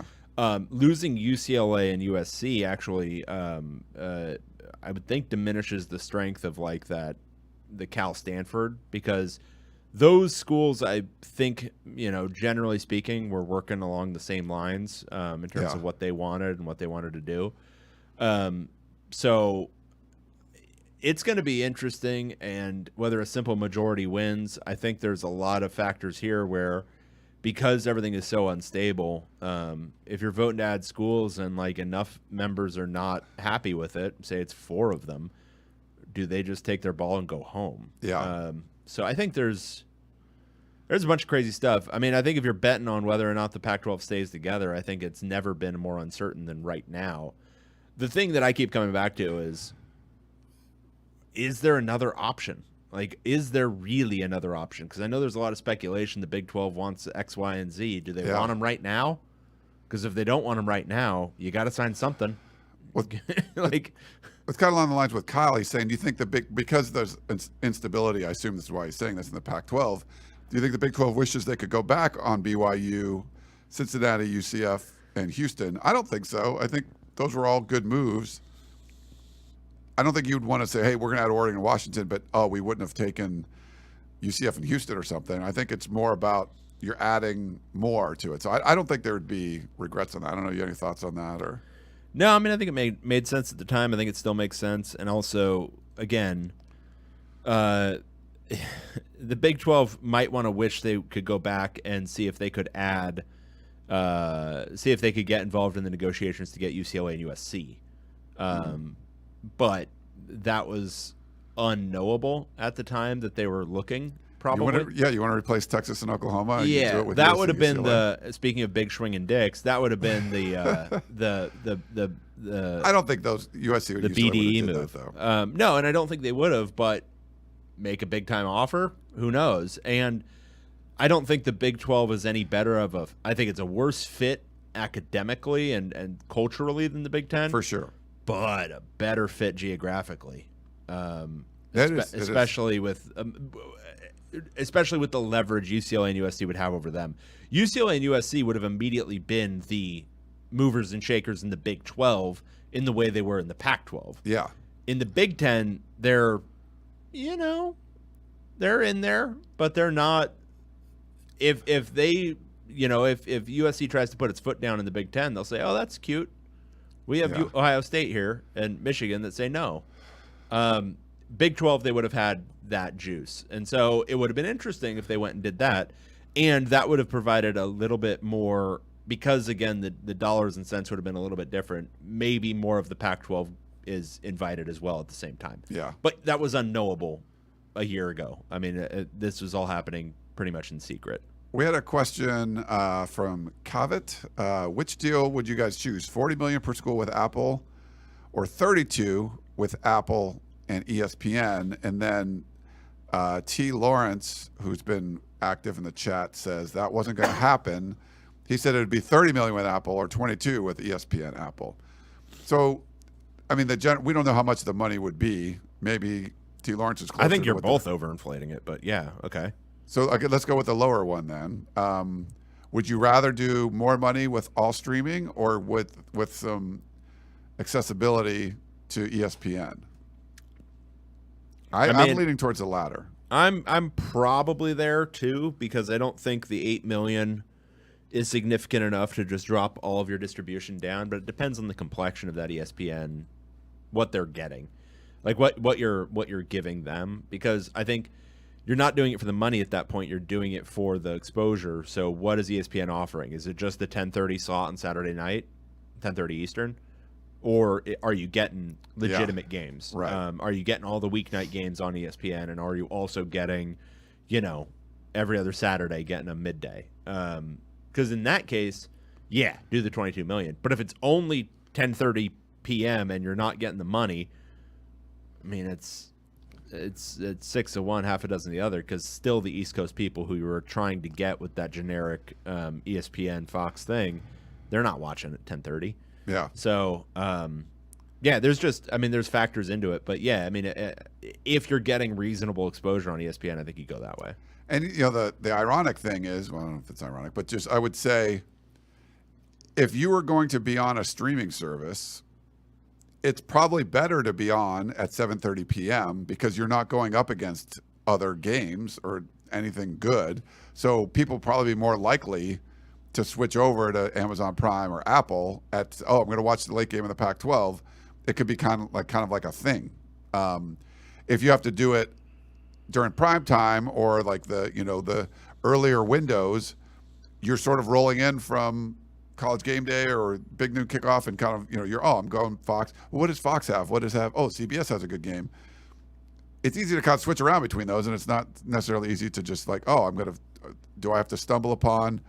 Losing UCLA and USC actually, I would think, diminishes the strength of, like, the Cal Stanford, because those schools, I think, generally speaking, were working along the same lines in terms of what they wanted and what they wanted to do. So it's going to be interesting, and whether a simple majority wins, I think there's a lot of factors here where, because everything is so unstable, if you're voting to add schools and, like, enough members are not happy with it, say it's 4 of them, do they just take their ball and go home? Yeah. So I think there's a bunch of crazy stuff. I mean, I think if you're betting on whether or not the Pac-12 stays together, I think it's never been more uncertain than right now. The thing that I keep coming back to is there another option? Like, is there really another option? Because I know there's a lot of speculation the Big 12 wants X, Y, and Z. Do they want them right now? Because if they don't want them right now, you got to sign something. Like, it's kind of along the lines with Kyle. He's saying, do you think because there's instability, I assume this is why he's saying this in the Pac-12, do you think the Big 12 wishes they could go back on BYU, Cincinnati, UCF, and Houston? I don't think so. I think those were all good moves. I don't think you'd want to say, hey, we're going to add Oregon and Washington, but, we wouldn't have taken UCF and Houston or something. I think it's more about you're adding more to it. So I don't think there would be regrets on that. I don't know. You have any thoughts on that? Or No, I mean, I think it made sense at the time. I think it still makes sense. And also, again, the Big 12 might want to wish they could go back and see if they could add, see if they could get involved in the negotiations to get UCLA and USC. But that was unknowable at the time that they were looking. Probably, you want to replace Texas and Oklahoma? Yeah, that would have been Speaking of big swinging dicks, that would have been the I don't think those USC or the UCLA BDE did move. That, though. No, and I don't think they would have. But make a big time offer, who knows? And I don't think the Big 12 is any better of a. I think it's a worse fit academically and culturally than the Big 10 for sure, but a better fit geographically. Especially with the leverage UCLA and USC would have over them. UCLA and USC would have immediately been the movers and shakers in the Big 12 in the way they were in the Pac-12. Yeah. In the Big 10, they're in there, but they're not. If USC tries to put its foot down in the Big 10, they'll say, "Oh, that's cute. We have Ohio State here and Michigan that say no." Big 12, they would have had that juice. And so it would have been interesting if they went and did that. And that would have provided a little bit more, because, again, the dollars and cents would have been a little bit different. Maybe more of the Pac-12 is invited as well at the same time. Yeah. But that was unknowable a year ago. I mean, this was all happening pretty much in secret. We had a question from Kavit. Which deal would you guys choose? $40 million per school with Apple, or $32 with Apple and ESPN? And then T. Lawrence, who's been active in the chat, says that wasn't going to happen. He said it would be $30 million with Apple or $22 with ESPN Apple. So, I mean, we don't know how much the money would be. Maybe T. Lawrence is closer. I think you're both overinflating it, but yeah, okay. So let's go with the lower one then. Would you rather do more money with all streaming or with some accessibility to ESPN? I'm leaning towards the latter. I'm probably there too, because I don't think the $8 million is significant enough to just drop all of your distribution down. But it depends on the complexion of that ESPN, what they're getting, like what you're giving them. Because I think you're not doing it for the money at that point. You're doing it for the exposure. So what is ESPN offering? Is it just the 10:30 slot on Saturday night, 10:30 Eastern? Or are you getting legitimate games? Right. Are you getting all the weeknight games on ESPN? And are you also getting, every other Saturday getting a midday. Because in that case, yeah, do the 22 million. But if it's only 10:30 p.m. and you're not getting the money, I mean, it's 6 of one, half a dozen of the other. Because still, the East Coast people who you were trying to get with that generic ESPN Fox thing, they're not watching at 10:30. Yeah. So, yeah, there's factors into it. But yeah, I mean, if you're getting reasonable exposure on ESPN, I think you go that way. And the ironic thing is, well, I don't know if it's ironic, but just I would say, if you were going to be on a streaming service, it's probably better to be on at 7:30 p.m. because you're not going up against other games or anything good. So people probably be more likely to switch over to Amazon Prime or Apple I'm going to watch the late game of the Pac-12. It could be kind of like a thing. If you have to do it during prime time or like the earlier windows, you're sort of rolling in from College Game Day or Big Noon Kickoff and kind of, I'm going Fox. Well, what does Fox have? What does have? Oh, CBS has a good game. It's easy to kind of switch around between those, and it's not necessarily easy to just like, do I have to stumble upon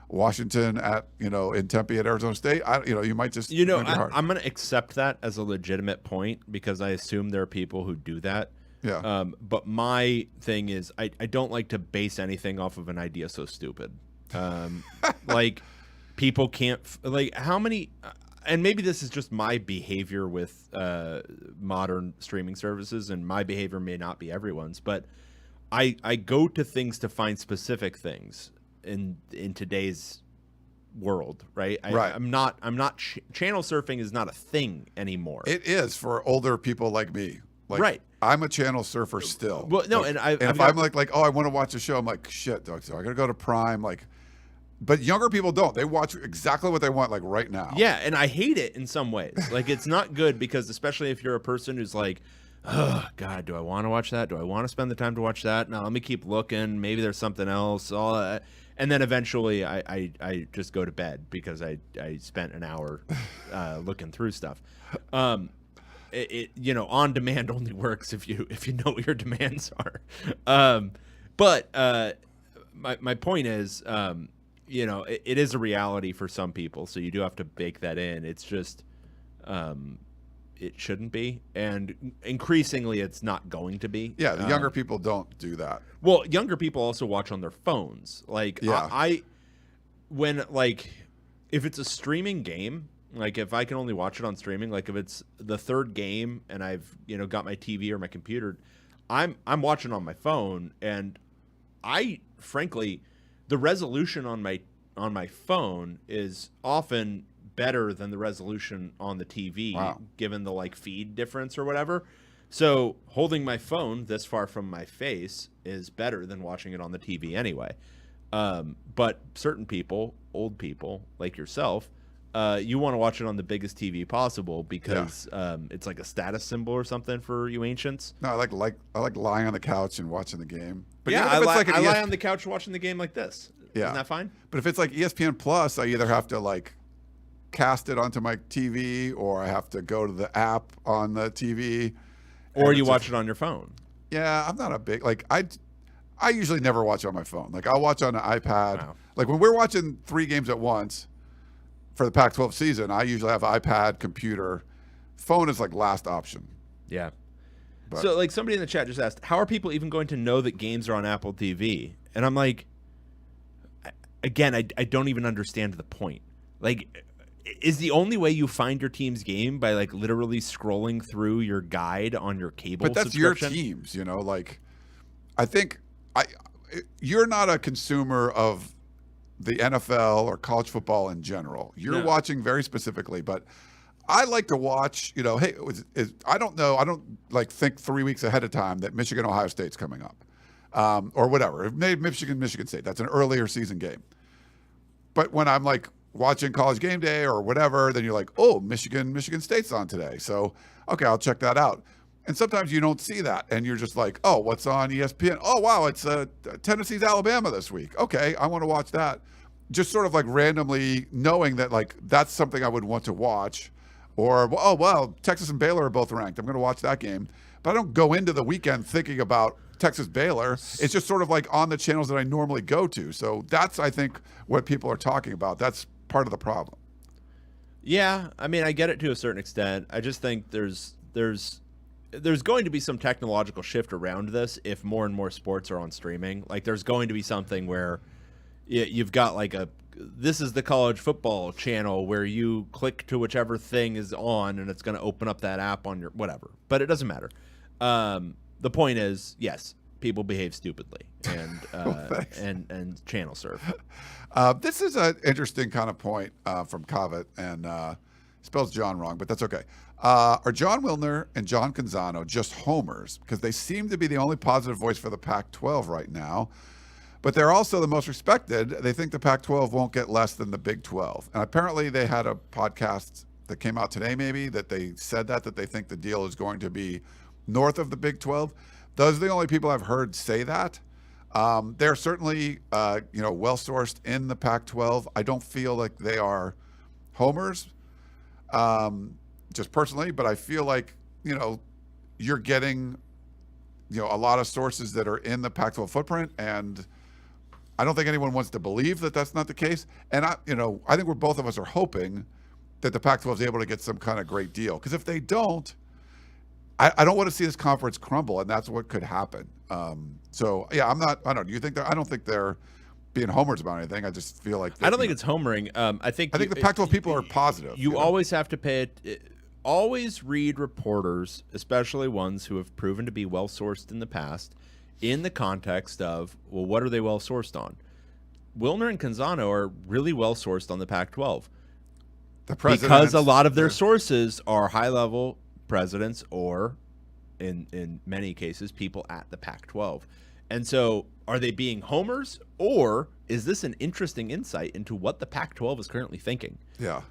Washington in Tempe at Arizona State? You might just I'm going to accept that as a legitimate point because I assume there are people who do that. Yeah. But my thing is I don't like to base anything off of an idea so stupid. Like people can't how many and maybe this is just my behavior with modern streaming services, and my behavior may not be everyone's, but I go to things to find specific things in today's world, right? Right. I'm not channel surfing is not a thing anymore. It is for older people like me. Right. I'm a channel surfer still. Well, no, if I'm like, I want to watch a show, I'm like, shit, so I gotta go to Prime. But younger people don't. They watch exactly what they want, like right now. Yeah, and I hate it in some ways. Like it's not good because especially if you're a person who's like, oh God, do I want to watch that? Do I want to spend the time to watch that? No, let me keep looking. Maybe there's something else. All that. And then eventually I just go to bed because I spent an hour looking through stuff. On demand only works if you know what your demands are. But my point is, it is a reality for some people, so you do have to bake that in. It's just it shouldn't be, and increasingly it's not going to be. Yeah, the younger people don't do that. Well, younger people also watch on their phones. Like yeah. If it's a streaming game, like if I can only watch it on streaming, like if it's the third game and I've got my TV or my computer, I'm watching on my phone, and I frankly the resolution on my phone is often better than the resolution on the TV. Wow. Given the feed difference or whatever. So holding my phone this far from my face is better than watching it on the TV anyway. But certain people, old people like yourself, you want to watch it on the biggest TV possible because it's like a status symbol or something for you ancients. No, I like lying on the couch and watching the game. But yeah, I lie on the couch watching the game like this. Yeah. Isn't that fine? But if it's like ESPN Plus, I either have to cast it onto my TV, or I have to go to the app on the TV, or you watch it on your phone. Yeah, I'm not a big I usually never watch on my phone. I'll watch on an iPad. Wow. When we're watching 3 games at once for the Pac-12 season, I usually have iPad, computer. Phone is last option. Yeah. But, so somebody in the chat just asked, how are people even going to know that games are on Apple TV? And I'm like, again, I don't even understand the point. Is the only way you find your team's game by literally scrolling through your guide on your cable but that's your subscription? teams, I think you're not a consumer of the NFL or college football in general. You're watching very specifically, but I like to watch, hey, I don't know. I don't think 3 weeks ahead of time that Michigan, Ohio State's coming up, or whatever. Maybe Michigan State. That's an earlier season game. But when I'm watching College Game Day or whatever, then you're oh, Michigan State's on today. So, okay, I'll check that out. And sometimes you don't see that, and you're just oh, what's on ESPN? Oh, wow, it's Tennessee's Alabama this week. Okay, I want to watch that. Just sort of randomly knowing that that's something I would want to watch. Or, oh, well, Texas and Baylor are both ranked. I'm going to watch that game. but I don't go into the weekend thinking about Texas Baylor. It's just sort of like on the channels that I normally go to. So that's, I think, what people are talking about. That's part of the problem. Yeah, I mean, I get it to a certain extent. I just think there's going to be some technological shift around this if more and more sports are on streaming. Like, there's going to be something where you've got like this is the college football channel where you click to whichever thing is on and it's going to open up that app on your whatever. But it doesn't matter. The point is, yes, people behave stupidly and channel surf. This is an interesting kind of point from Covet, and spells John wrong, but that's okay. Are John Wilner and John Canzano just homers? Because they seem to be the only positive voice for the Pac-12 right now, but they're also the most respected. They think the Pac-12 won't get less than the Big 12. And apparently they had a podcast that came out today maybe that they said that they think the deal is going to be north of the Big 12. Those are the only people I've heard say that. They're certainly, well-sourced in the Pac-12. I don't feel like they are homers, just personally, but I feel like, you're getting, a lot of sources that are in the Pac-12 footprint, and I don't think anyone wants to believe that that's not the case. And I think both of us are hoping that the Pac-12 is able to get some kind of great deal, because if they don't, I don't want to see this conference crumble, and that's what could happen. So yeah, I don't. Do you think I don't think they're being homers about anything. I just feel like I don't think it's homering. I think the Pac-12 people are positive. You always have to pay it. Always read reporters, especially ones who have proven to be well sourced in the past, in the context of, well, what are they well sourced on? Wilner and Canzano are really well sourced on the Pac-12 because a lot of their sources are high level presidents or, in many cases, people at the Pac-12. And so are they being homers, or is this an interesting insight into what the Pac-12 is currently thinking? Yeah.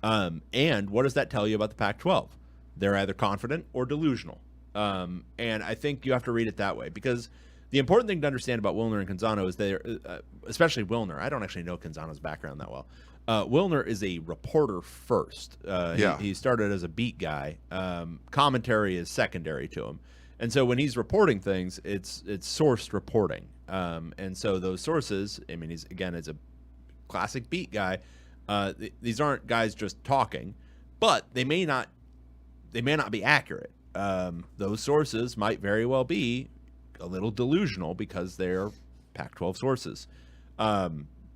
And what does that tell you about the Pac-12? They're either confident or delusional. And I think you have to read it that way, because the important thing to understand about Wilner and Canzano is they're, especially Wilner. I don't actually know Canzano's background that well. Wilner is a reporter first. He started as a beat guy. Commentary is secondary to him. And so when he's reporting things, it's sourced reporting. And so those sources, I mean, he's a classic beat guy. These aren't guys just talking, but they may not be accurate. Those sources might very well be a little delusional because they're Pac-12 sources.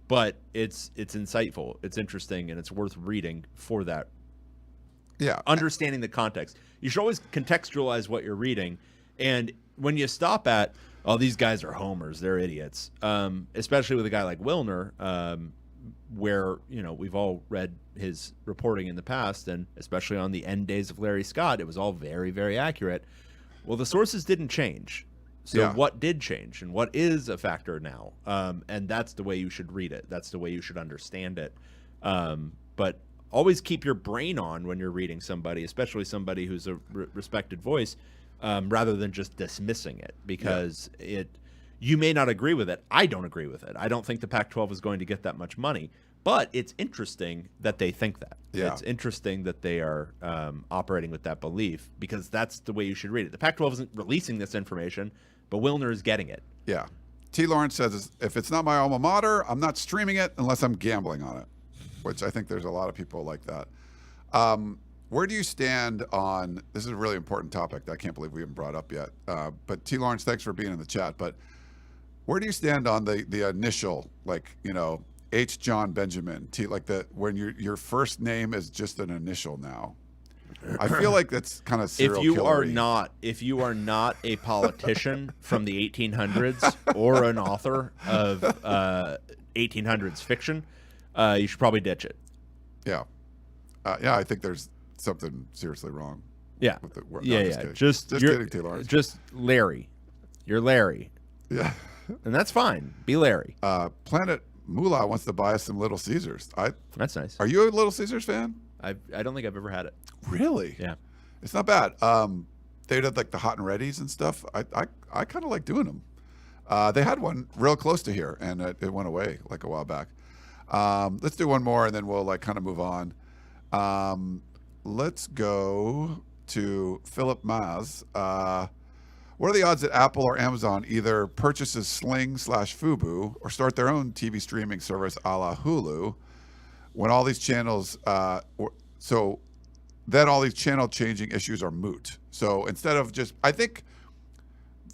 But it's insightful, it's interesting, and it's worth reading for that. Yeah. Understanding the context. You should always contextualize what you're reading. And when you stop at, oh, these guys are homers, they're idiots, especially with a guy like Wilner, where, we've all read his reporting in the past, and especially on the end days of Larry Scott, it was all very, very accurate. Well, the sources didn't change. So what did change, and what is a factor now? And that's the way you should read it. That's the way you should understand it. But always keep your brain on when you're reading somebody, especially somebody who's a respected voice, rather than just dismissing it, because you may not agree with it. I don't agree with it. I don't think the Pac-12 is going to get that much money, but it's interesting that they think that. Yeah. It's interesting that they are operating with that belief, because that's the way you should read it. The Pac-12 isn't releasing this information, but Wilner is getting it. Yeah. T. Lawrence says, if it's not my alma mater, I'm not streaming it unless I'm gambling on it, which I think there's a lot of people like that. Where do you stand on, this is a really important topic that I can't believe we haven't brought up yet, but T. Lawrence, thanks for being in the chat, but where do you stand on the initial, H. John Benjamin, when your first name is just an initial now? I feel like that's kind of serial killer-y. If you are not a politician from the 1800s or an author of 1800s fiction, you should probably ditch it. Yeah. I think there's something seriously wrong. Yeah. With Just kidding, T. Lawrence. Just Larry. You're Larry. Yeah. And that's fine. Be Larry. Planet Moolah wants to buy us some Little Caesars. That's nice. Are you a Little Caesars fan? I don't think I've ever had it. Really? Yeah. It's not bad. They did the hot and readies and stuff. I kind of like doing them. They had one real close to here, and it went away a while back. Let's do one more, and then we'll kind of move on. Let's go to Philip Maz. What are the odds that Apple or Amazon either purchases Sling/Fubo or start their own TV streaming service a la Hulu when all these channels, so then all these channel changing issues are moot. So instead of just, I think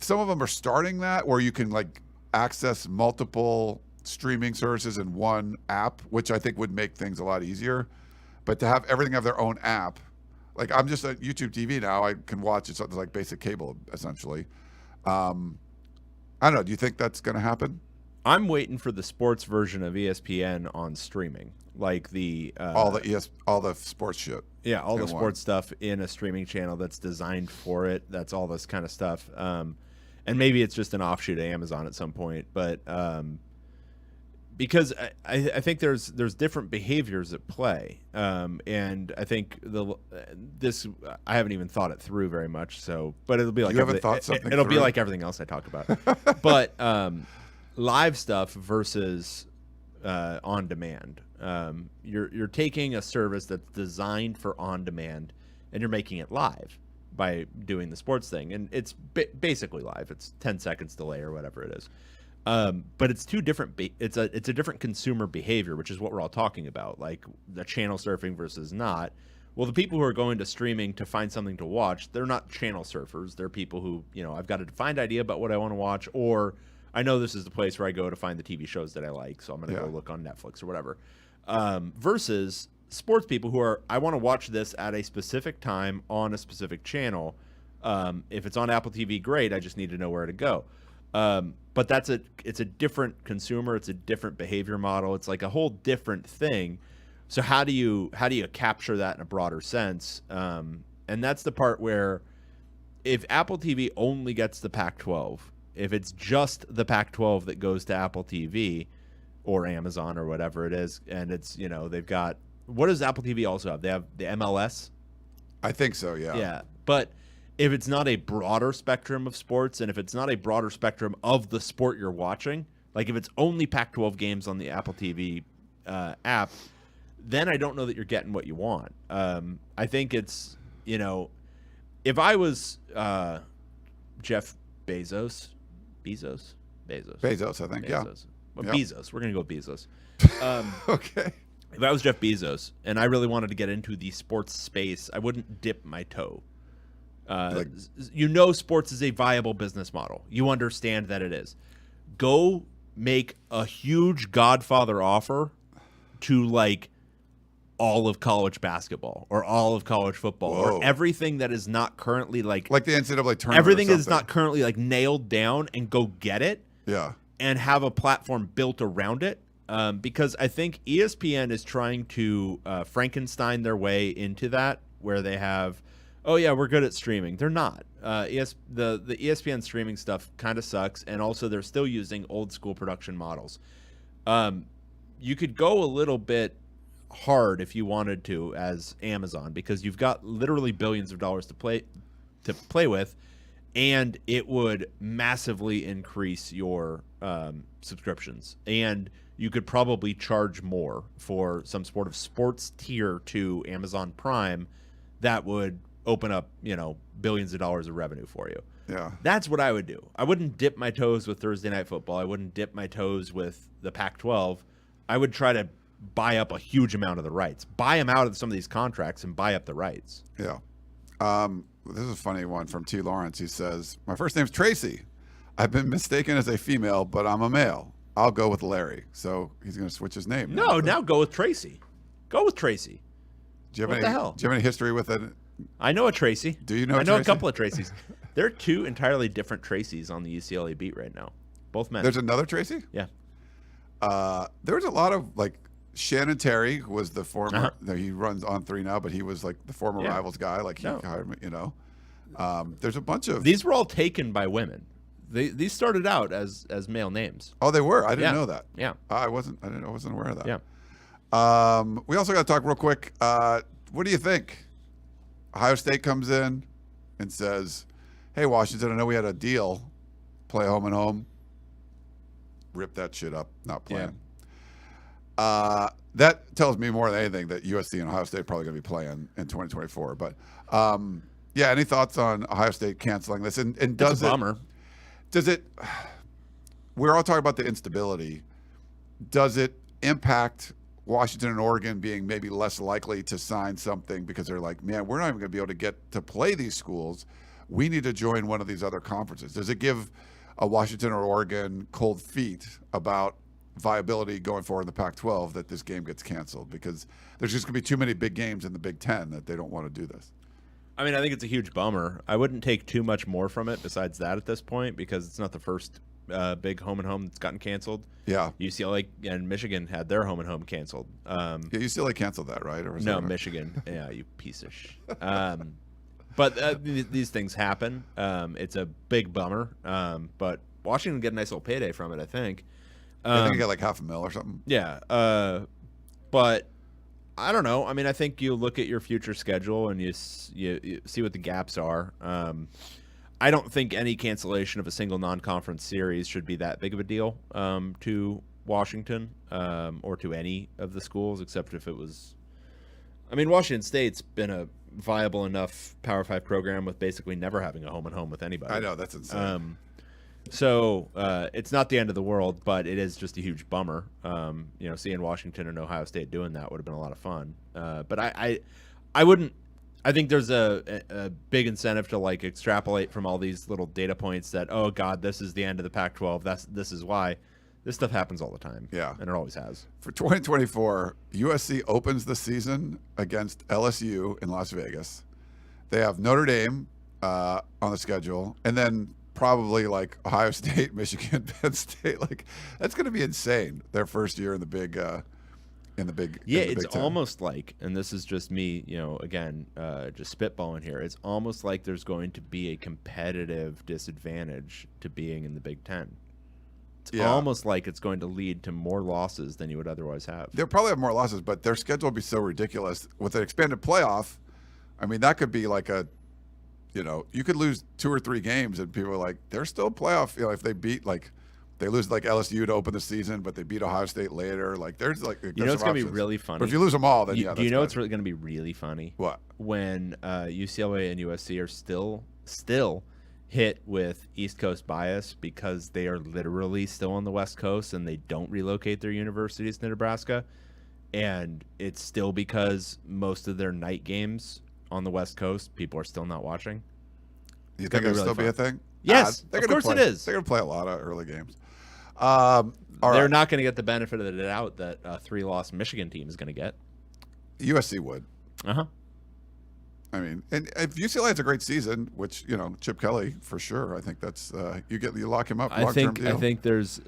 some of them are starting that where you can like access multiple streaming services in one app, which I think would make things a lot easier. But to have everything have their own app, like I'm just at YouTube TV now, I can watch it. So it's like basic cable essentially. I don't know. Do you think that's going to happen? I'm waiting for the sports version of ESPN on streaming, like the all the sports shit. Yeah, all the in sports stuff in a streaming channel that's designed for it. That's all this kind of stuff. And maybe it's just an offshoot of Amazon at some point, but because I think there's different behaviors at play, and I think I haven't even thought it through very much. So, but it'll be like it'll be like everything else I talk about. But live stuff versus on demand. You're taking a service that's designed for on demand, and you're making it live by doing the sports thing, and it's basically live. It's 10 seconds delay or whatever it is. But it's two different. It's a different consumer behavior, which is what we're all talking about, like the channel surfing versus not. Well, the people who are going to streaming to find something to watch, they're not channel surfers. They're people who, I've got a defined idea about what I want to watch, or I know this is the place where I go to find the TV shows that I like, so I'm going to go look on Netflix or whatever. Versus sports people who are, I want to watch this at a specific time on a specific channel. If it's on Apple TV, great. I just need to know where to go. But it's a different consumer. It's a different behavior model. It's like a whole different thing. So how do you capture that in a broader sense? And that's the part where if Apple TV only gets the Pac-12, if it's just the Pac-12 that goes to Apple TV or Amazon or whatever it is, and it's, they've got, what does Apple TV also have? They have the MLS? I think so, yeah. Yeah. But if it's not a broader spectrum of sports, and if it's not a broader spectrum of the sport you're watching, like if it's only Pac-12 games on the Apple TV app, then I don't know that you're getting what you want. I think it's, if I was Jeff Bezos, I think, Bezos. Yeah. Well, Yep. Bezos. We're going to go Bezos. Okay. If I was Jeff Bezos and I really wanted to get into the sports space, I wouldn't dip my toe. Sports is a viable business model. You understand that it is. Go make a huge Godfather offer to like all of college basketball or all of college football or everything that is not currently like the NCAA tournament. Everything is not currently like nailed down, and go get it. Yeah. And have a platform built around it. Because I think ESPN is trying to Frankenstein their way into that, where they have, oh yeah, we're good at streaming. They're not. The ESPN streaming stuff kind of sucks, and also they're still using old school production models. You could go a little bit hard if you wanted to as Amazon, because you've got literally billions of dollars to play with, and it would massively increase your subscriptions, and you could probably charge more for some sort of sports tier to Amazon Prime that would open up, billions of dollars of revenue for you. Yeah. That's what I would do. I wouldn't dip my toes with Thursday Night Football. I wouldn't dip my toes with the Pac-12. I would try to buy up a huge amount of the rights. Buy them out of some of these contracts and buy up the rights. Yeah. This is a funny one from T. Lawrence. He says, my first name's Tracy. I've been mistaken as a female, but I'm a male. I'll go with Larry. So he's going to switch his name. No, now go with Tracy. Go with Tracy. Do you have What any, the hell? Do you have any history with it? I know a Tracy. Do you know I know Tracy? a couple of Tracys. There are two entirely different Tracys on the UCLA beat right now. Both men. There's another Tracy? Yeah. There was a lot of, like, Shannon Terry, who was the former, he runs on 3 now, but he was like the former Rivals guy. Like he hired me, there's a bunch of, These were all taken by women. These started out as male names. oh, they were. I didn't know that. Yeah. I wasn't aware of that. Yeah. We also got to talk real quick. What do you think? Ohio State comes in and says, hey, Washington, I know we had a deal. Play home and home. Rip that shit up. Not playing. That tells me more than anything that USC and Ohio State are probably going to be playing in 2024. But Yeah. Any thoughts on Ohio State canceling this? And It's does a bummer. Does it? We're all talking about the instability. Does it impact Washington and Oregon being maybe less likely to sign something because they're like, man, we're not even going to be able to get to play these schools. We need to join one of these other conferences. Does it give a Washington or Oregon cold feet about viability going forward in the Pac-12 that this game gets canceled? Because there's just going to be too many big games in the Big Ten that they don't want to do this. I mean, I think it's a huge bummer. I wouldn't take too much more from it besides that at this point because it's not the first big home and home that's gotten canceled. Yeah. UCLA and Michigan had their home and home canceled. Yeah, UCLA canceled that, right? Or was No, that Michigan. Yeah, you piece of shit. But these things happen. It's a big bummer. But Washington get a nice little payday from it, I think. I think you got like $500,000 or something. Yeah. But I don't know. I mean, I think you look at your future schedule and you see what the gaps are. I don't think any cancellation of a single non-conference series should be that big of a deal to Washington or to any of the schools, except if it was. I mean, Washington State's been a viable enough Power 5 program with basically never having a home and home with anybody. I know, that's insane. So it's not the end of the world, but it is just a huge bummer. Seeing Washington and Ohio State doing that would have been a lot of fun. But I wouldn't. I think there's a big incentive to like extrapolate from all these little data points that, oh God, this is the end of the Pac-12. This is why. This stuff happens all the time. Yeah. And it always has. For 2024, USC opens the season against LSU in Las Vegas. They have Notre Dame on the schedule, and then probably like Ohio State, Michigan, Penn State. Like that's going to be insane. Their first year in the big. It's almost like, and this is just me, again, just spitballing here. It's almost like there's going to be a competitive disadvantage to being in the Big Ten. It's almost like it's going to lead to more losses than you would otherwise have. They'll probably have more losses, but their schedule will be so ridiculous with an expanded playoff. I mean, that could be like you could lose 2 or 3 games and people are like, they're still playoff. If they beat they lose like LSU to open the season, but they beat Ohio State later. Like there's like it's going to be really funny. But if you lose them all, then do you know what's really going to be really funny? What? When UCLA and USC are still hit with East Coast bias because they are literally still on the West Coast and they don't relocate their universities to Nebraska, and it's still because most of their night games on the West Coast people are still not watching. You think it'll still be a thing? Yes, of course it is. They're going to play a lot of early games. They're not going to get the benefit of the doubt that a 3-loss Michigan team is going to get. USC would. Uh-huh. I mean, and if UCLA has a great season, which Chip Kelly for sure, I think that's you lock him up. I think there's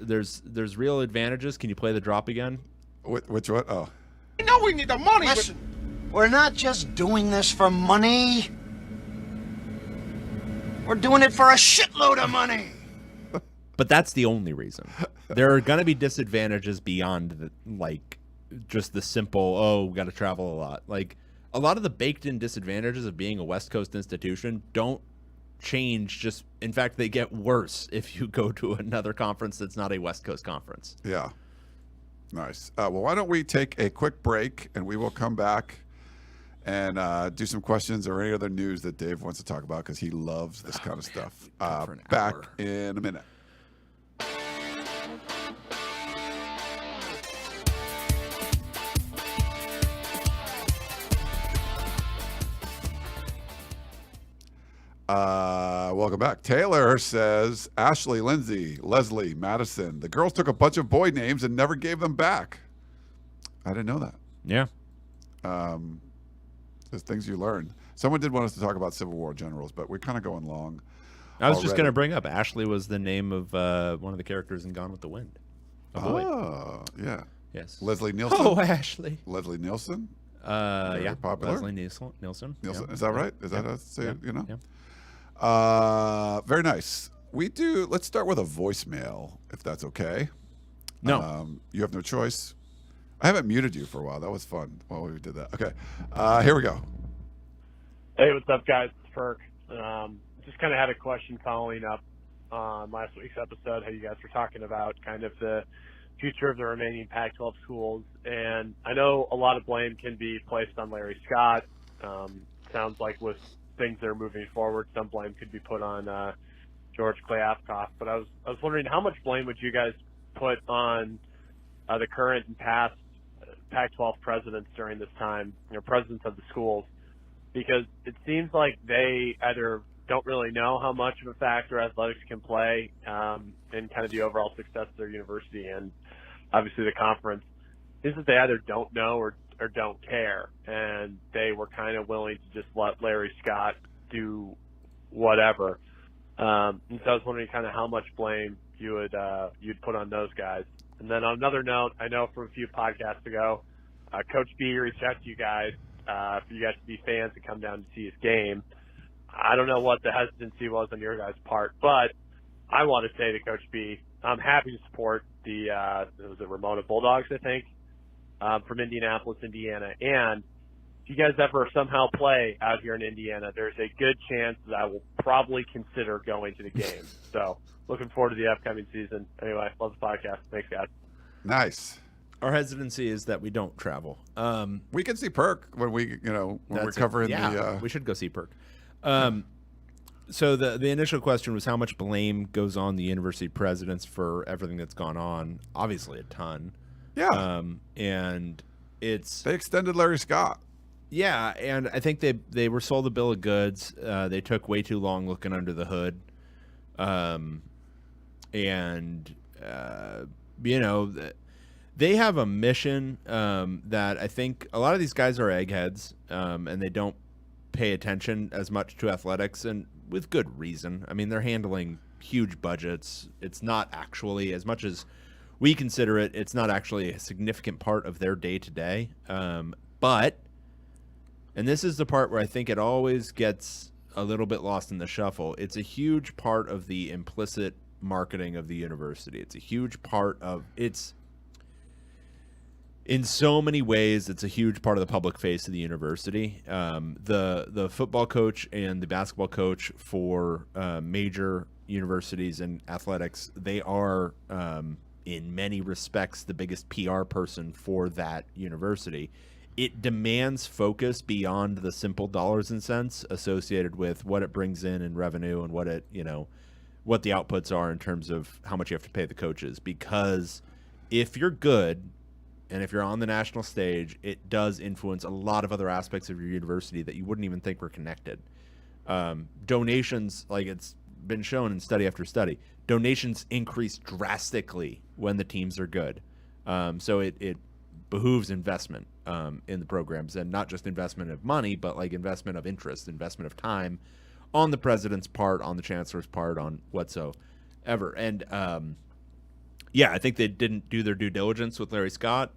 real advantages. Can you play the drop again? Which one? Oh, You know we need the money. Listen, we're not just doing this for money. We're doing it for a shitload of money. But that's the only reason. There are going to be disadvantages beyond just the simple, we got to travel a lot. Like a lot of the baked-in disadvantages of being a West Coast institution don't change. In fact, they get worse if you go to another conference that's not a West Coast conference. Yeah. Nice. Well, why don't we take a quick break and we will come back and do some questions or any other news that Dave wants to talk about because he loves this kind of stuff. Back in a minute. Welcome back. Taylor says, Ashley, Lindsay, Leslie, Madison. The girls took a bunch of boy names and never gave them back. I didn't know that. Yeah. There's things you learn. Someone did want us to talk about Civil War generals, but we're kind of going long. I was just going to bring up Ashley was the name of one of the characters in Gone with the Wind. Oh, yeah. Yes. Leslie Nielsen. Oh, Ashley. Leslie Nielsen. Yeah. Popular. Leslie Nielsen. Yeah. Yeah. Is that right? Is that how to say it? Yeah. Very nice. Let's start with a voicemail, if that's okay. No. You have no choice. I haven't muted you for a while. That was fun while we did that. Okay. Here we go. Hey, what's up, guys? It's Ferk. Just kind of had a question following up on last week's episode, how you guys were talking about kind of the future of the remaining Pac-12 schools. And I know a lot of blame can be placed on Larry Scott. Sounds like with things that are moving forward. Some blame could be put on George Kliavkoff, but I was wondering how much blame would you guys put on the current and past Pac-12 presidents during this time, presidents of the schools, because it seems like they either don't really know how much of a factor athletics can play in kind of the overall success of their university and obviously the conference. It seems that they either don't know or don't care, and they were kind of willing to just let Larry Scott do whatever. And so I was wondering kind of how much blame you'd put on those guys. And then on another note, I know from a few podcasts ago, Coach B reached out to you guys for you guys to be fans and come down to see his game. I don't know what the hesitancy was on your guys' part, but I want to say to Coach B, I'm happy to support the Ramona Bulldogs, I think, from Indianapolis, Indiana. And if you guys ever somehow play out here in Indiana, there's a good chance that I will probably consider going to the game. So looking forward to the upcoming season. Anyway, love the podcast. Thanks, guys. Nice. Our hesitancy is that we don't travel. We can see Perk when we're covering the. We should go see Perk. So the initial question was how much blame goes on the university presidents for everything that's gone on. Obviously, a ton. Yeah. And they extended Larry Scott. Yeah, and I think they were sold a bill of goods. They took way too long looking under the hood. They have a mission that I think a lot of these guys are eggheads, and they don't pay attention as much to athletics, and with good reason. I mean, they're handling huge budgets. It's not actually, as much as we consider it, it's not actually a significant part of their day-to-day. But, and this is the part where I think it always gets a little bit lost in the shuffle, it's a huge part of the implicit marketing of the university. It's a huge part of in so many ways, it's a huge part of the public face of the university. The football coach and the basketball coach for major universities and athletics, they are, in many respects, the biggest PR person for that university. It demands focus beyond the simple dollars and cents associated with what it brings in revenue and what what the outputs are in terms of how much you have to pay the coaches. Because if you're good, and if you're on the national stage, it does influence a lot of other aspects of your university that you wouldn't even think were connected. Donations, like it's been shown in study after study, donations increase drastically when the teams are good. So it behooves investment in the programs, and not just investment of money, but like investment of interest, investment of time on the president's part, on the chancellor's part, on whatsoever. And yeah, I think they didn't do their due diligence with Larry Scott.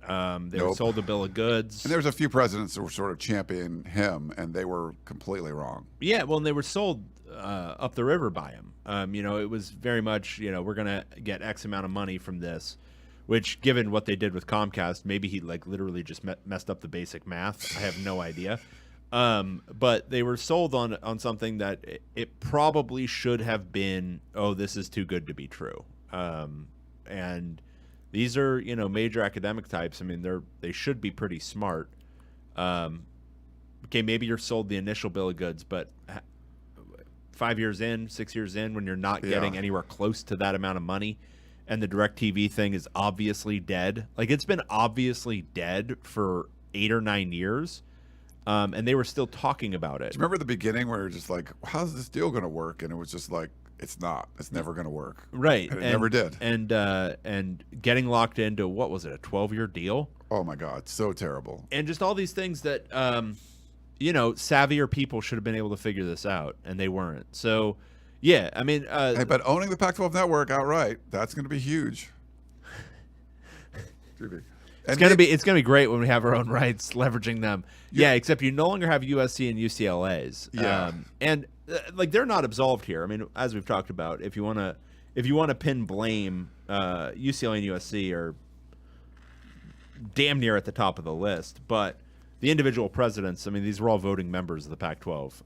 They were sold a bill of goods. And there was a few presidents that were sort of championing him, and they were completely wrong. Yeah, well, and they were sold up the river by him. It was very much, we're going to get X amount of money from this, which, given what they did with Comcast, maybe he literally just messed up the basic math. I have no idea. But they were sold on something that it probably should have been, this is too good to be true. And these are, major academic types. I mean, they should be pretty smart. Okay, maybe you're sold the initial bill of goods, but 5 years in, 6 years in, when you're not getting anywhere close to that amount of money, and the DirecTV thing is obviously dead. Like, it's been obviously dead for 8 or 9 years, and they were still talking about it. Do you remember the beginning where you're just like, how's this deal going to work? And it was just like, it's not. It's never going to work. Right. And it never did. And getting locked into, what was it, a 12-year deal? Oh, my God. So terrible. And just all these things that, savvier people should have been able to figure this out, and they weren't. So, yeah, I mean. But owning the Pac-12 network outright, that's going to be huge. It's gonna be great when we have our own rights, leveraging them. Yeah, except you no longer have USC and UCLA's. Yeah. And they're not absolved here. I mean, as we've talked about, if you want to pin blame, UCLA and USC are damn near at the top of the list. But the individual presidents, I mean, these were all voting members of the Pac-12,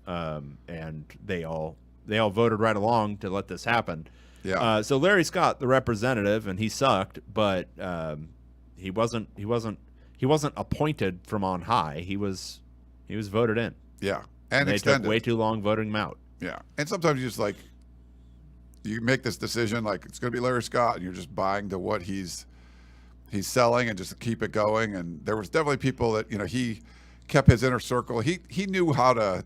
and they all voted right along to let this happen. Yeah. So Larry Scott, the representative, and he sucked, but he wasn't appointed from on high. He was voted in. Yeah. And they extended. took way too long voting him out. Yeah. And sometimes you just like, you make this decision like it's going to be Larry Scott, and you're just buying to what he's selling and just keep it going. And there was definitely people that, he kept his inner circle. He knew how to,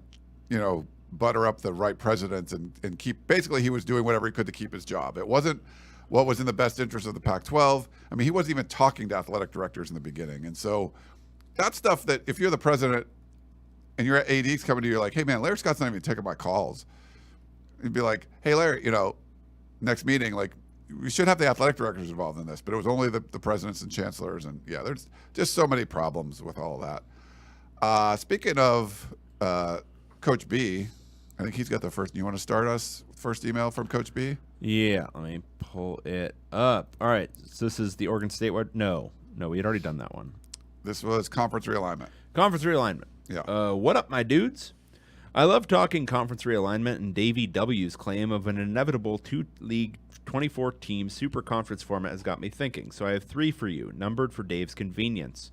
butter up the right presidents and keep, basically he was doing whatever he could to keep his job. It wasn't what was in the best interest of the Pac-12. I mean, he wasn't even talking to athletic directors in the beginning. And so that's stuff that if you're the president and your AD's coming to you, you're like, hey man, Larry Scott's not even taking my calls. You'd be like, hey Larry, next meeting, like, we should have the athletic directors involved in this, but it was only the presidents and chancellors. And yeah, there's just so many problems with all of that. Speaking of Coach B, I think he's got the first. You want to start us first email from Coach B? Yeah, let me pull it up. All right, so this is the Oregon State one. No, we had already done that one. This was conference realignment. Conference realignment. Yeah. What up, my dudes? I love talking conference realignment, and Davey W's claim of an inevitable two-league 24-team super conference format has got me thinking. So I have 3 for you, numbered for Dave's convenience.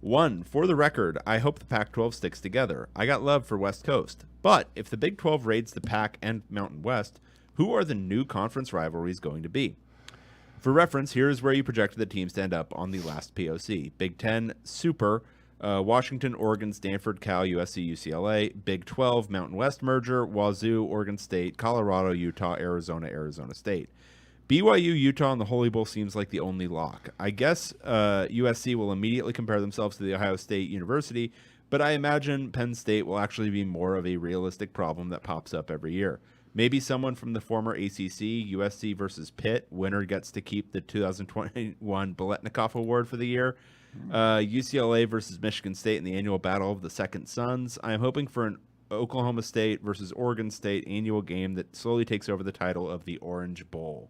1, for the record, I hope the Pac-12 sticks together. I got love for West Coast. But if the Big 12 raids the Pac and Mountain West, who are the new conference rivalries going to be? For reference, here is where you projected the teams to end up on the last POC. Big 10, Super, Washington, Oregon, Stanford, Cal, USC, UCLA. Big 12, Mountain West merger, Wazoo, Oregon State, Colorado, Utah, Arizona, Arizona State. BYU, Utah, and the Holy Bowl seems like the only lock. I guess USC will immediately compare themselves to the Ohio State University, but I imagine Penn State will actually be more of a realistic problem that pops up every year. Maybe someone from the former ACC, USC versus Pitt, winner gets to keep the 2021 Biletnikoff Award for the year. UCLA versus Michigan State in the annual battle of the Second Sons. I am hoping for an Oklahoma State versus Oregon State annual game that slowly takes over the title of the Orange Bowl.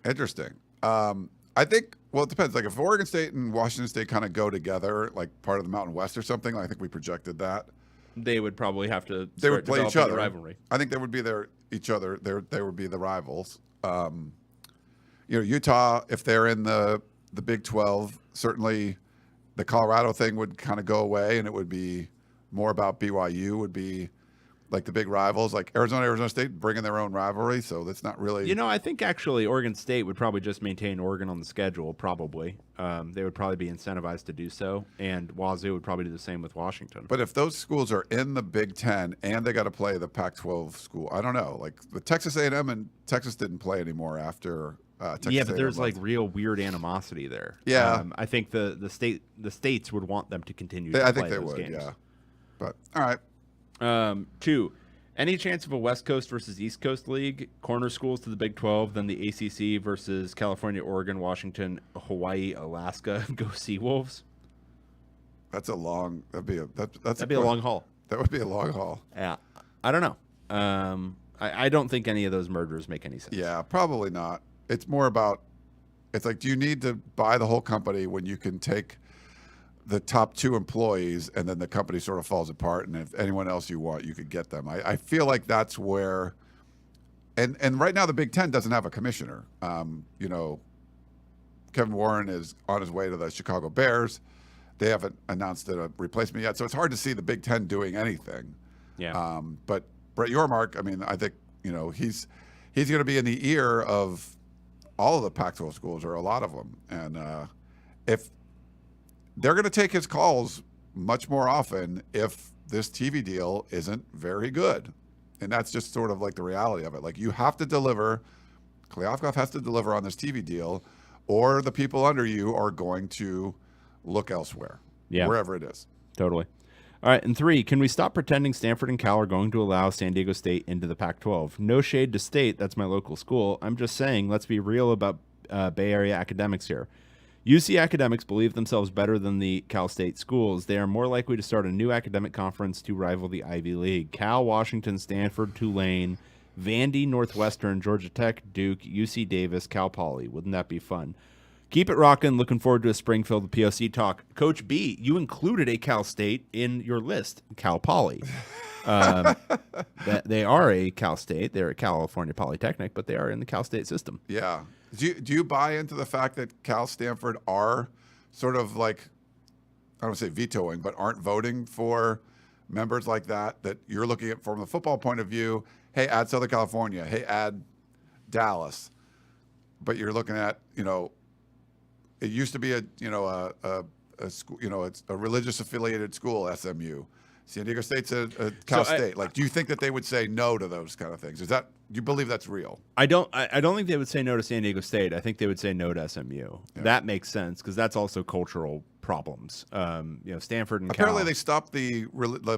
Interesting. I think, well, it depends. Like if Oregon State and Washington State kind of go together, like part of the Mountain West or something, I think we projected that. They would probably have to They would play each other. Rivalry. I think they would be each other. They would be the rivals. Utah, if they're in the Big 12, certainly the Colorado thing would kind of go away, and it would be more about BYU would be like the big rivals, like Arizona State bringing their own rivalry. So that's not really. I think actually Oregon State would probably just maintain Oregon on the schedule. Probably, they would probably be incentivized to do so, and Wazoo would probably do the same with Washington. But if those schools are in the Big 10 and they got to play the Pac-12 school, I don't know. Like the Texas A&M and Texas didn't play anymore after. Texas yeah, but A&M there's left. like real weird animosity there. Yeah, I think the states would want them to continue. I to think play they those would. games. Yeah, but all right. 2, any chance of a West Coast versus East Coast league? Corner schools to the Big 12, then the ACC versus California, Oregon, Washington, Hawaii, Alaska. Go Seawolves. That's a long. That'd be a long haul. That would be a long haul. Yeah, I don't know. I don't think any of those mergers make any sense. Yeah, probably not. It's more about. It's like, do you need to buy the whole company when you can take the top 2 employees and then the company sort of falls apart, and if anyone else you want, you could get them. I feel like that's where, and right now the Big 10 doesn't have a commissioner. Kevin Warren is on his way to the Chicago Bears. They haven't announced a replacement yet, so it's hard to see the Big 10 doing anything. Yeah. But Brett Yormark, I mean, I think he's going to be in the ear of all of the Pac-12 schools, or a lot of them, and if they're going to take his calls much more often if this TV deal isn't very good. And that's just sort of like the reality of it. Like, you have to deliver. Kliavkoff has to deliver on this TV deal, or the people under you are going to look elsewhere, wherever it is. Totally. All right, and 3, can we stop pretending Stanford and Cal are going to allow San Diego State into the Pac-12? No shade to State, that's my local school. I'm just saying, let's be real about Bay Area academics here. UC academics believe themselves better than the Cal State schools. They are more likely to start a new academic conference to rival the Ivy League. Cal, Washington, Stanford, Tulane, Vandy, Northwestern, Georgia Tech, Duke, UC Davis, Cal Poly. Wouldn't that be fun? Keep it rocking. Looking forward to a Springfield POC talk. Coach B, you included a Cal State in your list, Cal Poly. They are a Cal State. They're a California Polytechnic, but they are in the Cal State system. Yeah. Do you buy into the fact that Cal, Stanford are sort of like, I don't want to say vetoing, but aren't voting for members like that you're looking at from the football point of view. Hey, add Southern California. Hey, add Dallas. But you're looking at, it used to be a school, it's a religious affiliated school, SMU. San Diego State's a Cal State. Do you think that they would say no to those kind of things? Do you believe that's real? I don't think they would say no to San Diego State. I think they would say no to SMU. Yeah. That makes sense because that's also cultural problems. Stanford and apparently Cal. They stopped the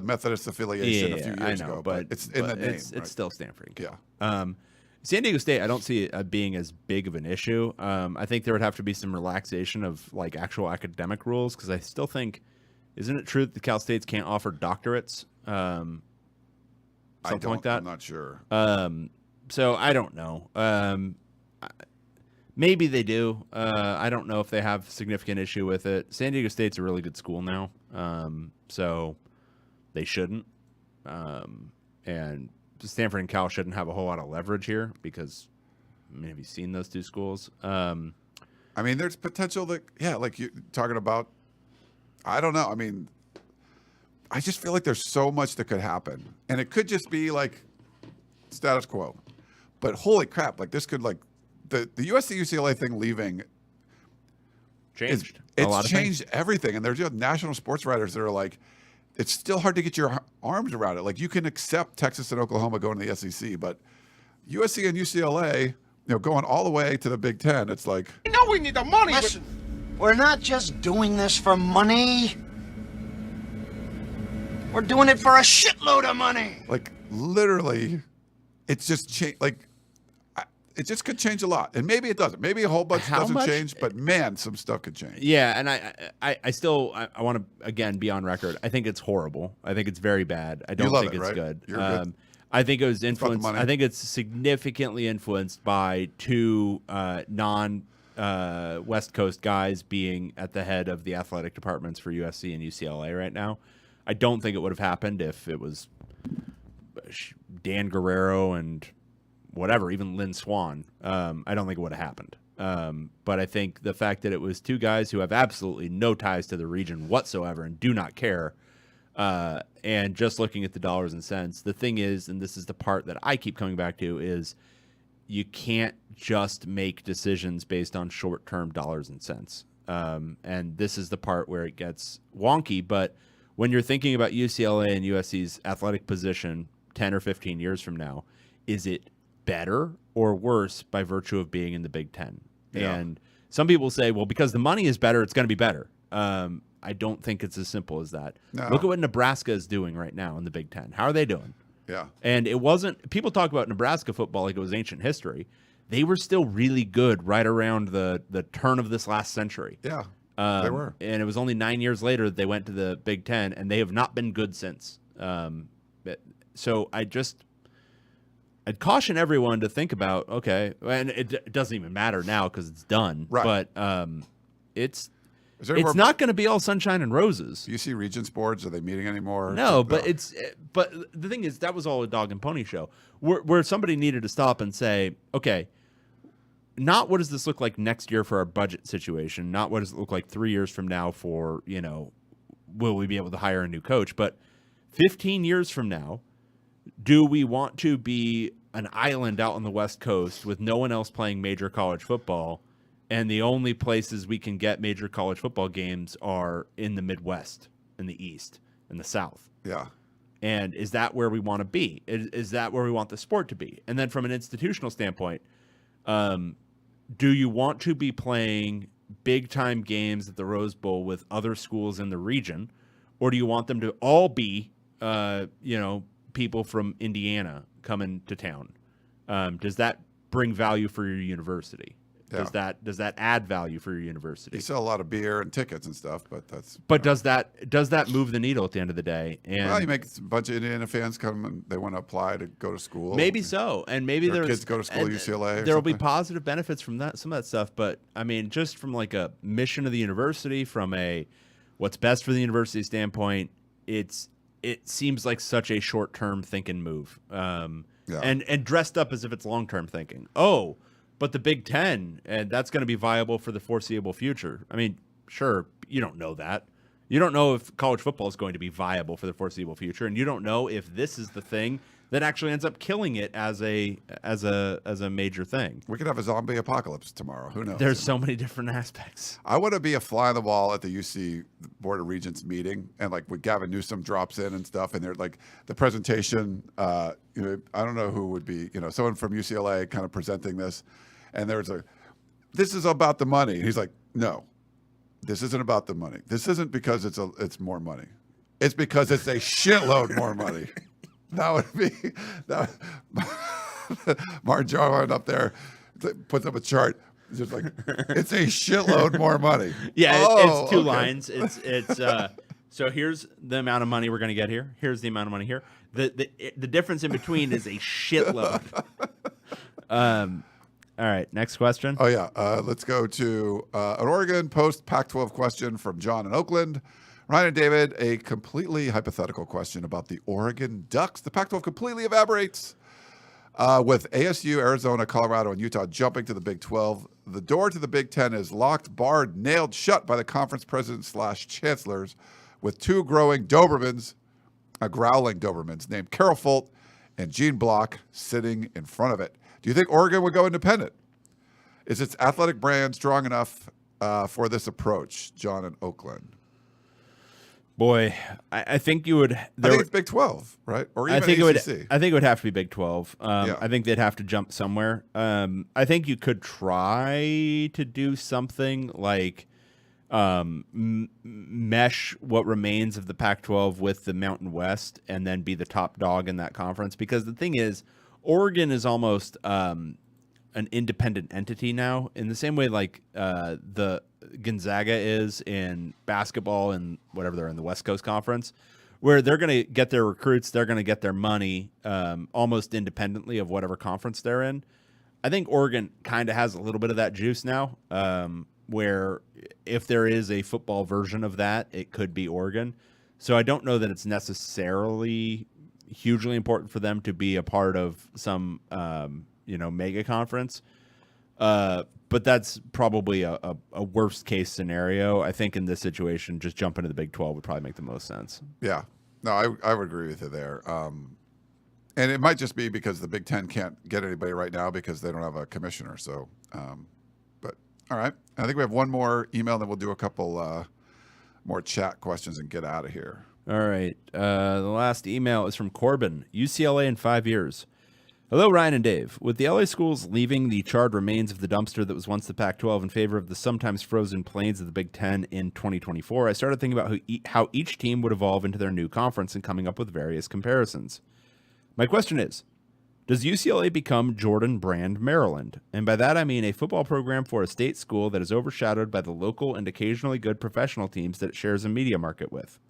Methodist affiliation a few years ago, but it's in the name. It's still Stanford and Cal. Yeah. San Diego State, I don't see it being as big of an issue. I think there would have to be some relaxation of actual academic rules because I still think, isn't it true that the Cal States can't offer doctorates? Something like that. I'm not sure. So I don't know. Maybe they do. I don't know if they have significant issue with it. San Diego State's a really good school now, so they shouldn't. And Stanford and Cal shouldn't have a whole lot of leverage here because, have you seen those two schools? There's potential that, like you're talking about, I don't know. I just feel like there's so much that could happen. And it could just be status quo. But holy crap, this could the USC UCLA thing leaving changed. It's changed everything. And there's national sports writers that are it's still hard to get your arms around it. You can accept Texas and Oklahoma going to the SEC, but USC and UCLA, going all the way to the Big Ten, it's You know we need the money. Listen, we're not just doing this for money. We're doing it for a shitload of money. Literally, it's just it just could change a lot, and maybe it doesn't. Maybe a whole bunch doesn't change, but man, some stuff could change. Yeah, and I still want to again be on record. I think it's horrible. I think it's very bad. I don't think it's good. You're good. I think it was influenced. I think it's significantly influenced by two West Coast guys being at the head of the athletic departments for USC and UCLA right now. I don't think it would have happened if it was Dan Guerrero and whatever, even Lynn Swan. I don't think it would have happened. But I think the fact that it was two guys who have absolutely no ties to the region whatsoever and do not care, and just looking at the dollars and cents, the thing is, and this is the part that I keep coming back to, is you can't just make decisions based on short-term dollars and cents. And this is the part where it gets wonky. But when you're thinking about UCLA and USC's athletic position 10 or 15 years from now, is it better or worse by virtue of being in the Big Ten? Yeah. And some people say, well, because the money is better, it's going to be better. I don't think it's as simple as that. No. Look at what Nebraska is doing right now in the Big Ten. How are they doing? Yeah. And it wasn't, people talk about Nebraska football like it was ancient history. They were still really good right around the turn of this last century. Yeah, they were. And it was only 9 years later that they went to the Big Ten, and they have not been good since. So I'd caution everyone to think about, okay, and it doesn't even matter now because it's done. Right. But it's not going to be all sunshine and roses. UC Regents boards, are they meeting anymore? No, but but the thing is, that was all a dog and pony show where somebody needed to stop and say, okay, not what does this look like next year for our budget situation, not what does it look like 3 years from now for, will we be able to hire a new coach, but 15 years from now, do we want to be an island out on the West Coast with no one else playing major college football, and the only places we can get major college football games are in the Midwest, in the East, in the South? Yeah. And is that where we want to be? Is that where we want the sport to be? And then from an institutional standpoint, do you want to be playing big-time games at the Rose Bowl with other schools in the region, or do you want them to all be, people from Indiana coming to town? Does that bring value for your university? Yeah. Does that add value for your university? You sell a lot of beer and tickets and stuff, but does that move the needle at the end of the day? And you make a bunch of Indiana fans come and they want to apply to go to school. Maybe so, and maybe their kids go to school at UCLA. There will be positive benefits from that, some of that stuff. But just from like a mission of the university, from a what's best for the university standpoint, it seems like such a short-term thinking move, and dressed up as if it's long-term thinking. Oh, but the Big Ten, and that's going to be viable for the foreseeable future. Sure, you don't know that. You don't know if college football is going to be viable for the foreseeable future, and you don't know if this is the thing that actually ends up killing it as a major thing. We could have a zombie apocalypse tomorrow. Who knows? There's so many different aspects. I want to be a fly on the wall at the UC Board of Regents meeting, and like when Gavin Newsom drops in and stuff, and they're like the presentation. I don't know who would be, someone from UCLA kind of presenting this, and this is about the money. And he's like, no, this isn't about the money. This isn't because it's more money. It's because it's a shitload more money. That would be Martin Jarwin up there puts up a chart. It's just like it's a shitload more money. Yeah, it's two lines. It's so here's the amount of money we're going to get here. Here's the amount of money here. The difference in between is a shitload. All right, next question. Oh yeah, let's go to an Oregon post Pac-12 question from John in Oakland. Ryan and David, a completely hypothetical question about the Oregon Ducks. The Pac-12 completely evaporates with ASU, Arizona, Colorado, and Utah jumping to the Big 12. The door to the Big 10 is locked, barred, nailed shut by the conference presidents/chancellors with two growling Dobermans, growling Dobermans named Carol Folt and Gene Block sitting in front of it. Do you think Oregon would go independent? Is its athletic brand strong enough for this approach? John in Oakland. Boy, I think you would. I think it's Big 12, right? Or even ACC. I think it would have to be Big 12. Yeah. I think they'd have to jump somewhere. I think you could try to do something like mesh what remains of the Pac-12 with the Mountain West and then be the top dog in that conference. Because the thing is, Oregon is almost an independent entity now, in the same way like the Gonzaga is in basketball and whatever they're in the West Coast Conference, where they're going to get their recruits, they're going to get their money almost independently of whatever conference they're in. I think Oregon kind of has a little bit of that juice now, where if there is a football version of that, it could be Oregon. So I don't know that it's necessarily hugely important for them to be a part of some mega conference. But that's probably a worst case scenario. I think in this situation, just jump into the Big 12 would probably make the most sense. Yeah. No, I would agree with you there. And it might just be because the Big 10 can't get anybody right now because they don't have a commissioner. So, but all right. I think we have one more email, then we'll do a couple more chat questions and get out of here. All right. The last email is from Corbin, UCLA in 5 years. Hello, Ryan and Dave. With the LA schools leaving the charred remains of the dumpster that was once the Pac-12 in favor of the sometimes frozen plains of the Big Ten in 2024, I started thinking about how each team would evolve into their new conference and coming up with various comparisons. My question is, does UCLA become Jordan Brand Maryland? And by that I mean a football program for a state school that is overshadowed by the local and occasionally good professional teams that it shares a media market with.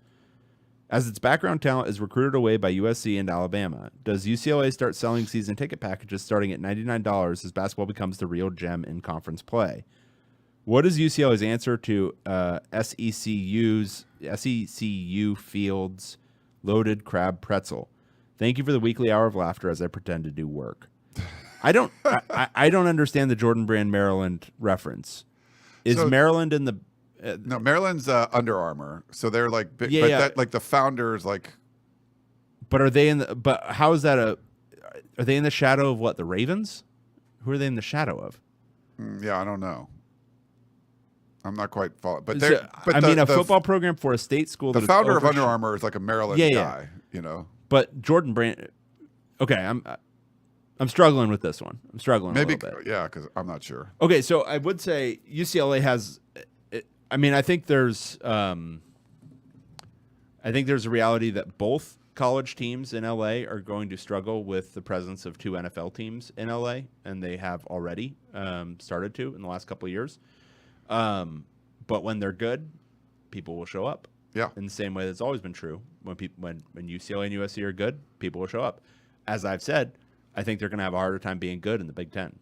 As its background talent is recruited away by USC and Alabama, does UCLA start selling season ticket packages starting at $99 as basketball becomes the real gem in conference play? What is UCLA's answer to SECU Field's loaded crab pretzel? Thank you for the weekly hour of laughter as I pretend to do work. I don't understand the Jordan Brand Maryland reference. Is Maryland in the no, Maryland's Under Armour, so they're like big, yeah, but yeah. That, like the founders, like. But are they in the? But how is that are they in the shadow of what, the Ravens? Who are they in the shadow of? Yeah, I don't know. I'm not quite following, but So, a football program for a state school. The founder of Under Armour is like a Maryland guy, But Jordan Brand. Okay, I'm struggling with this one. I'm struggling a little bit. Yeah, because I'm not sure. Okay, so I would say UCLA has. I think there's a reality that both college teams in LA are going to struggle with the presence of two NFL teams in LA, and they have already started to in the last couple of years. But when they're good, people will show up. Yeah. In the same way that's always been true. When UCLA and USC are good, people will show up. As I've said, I think they're going to have a harder time being good in the Big Ten.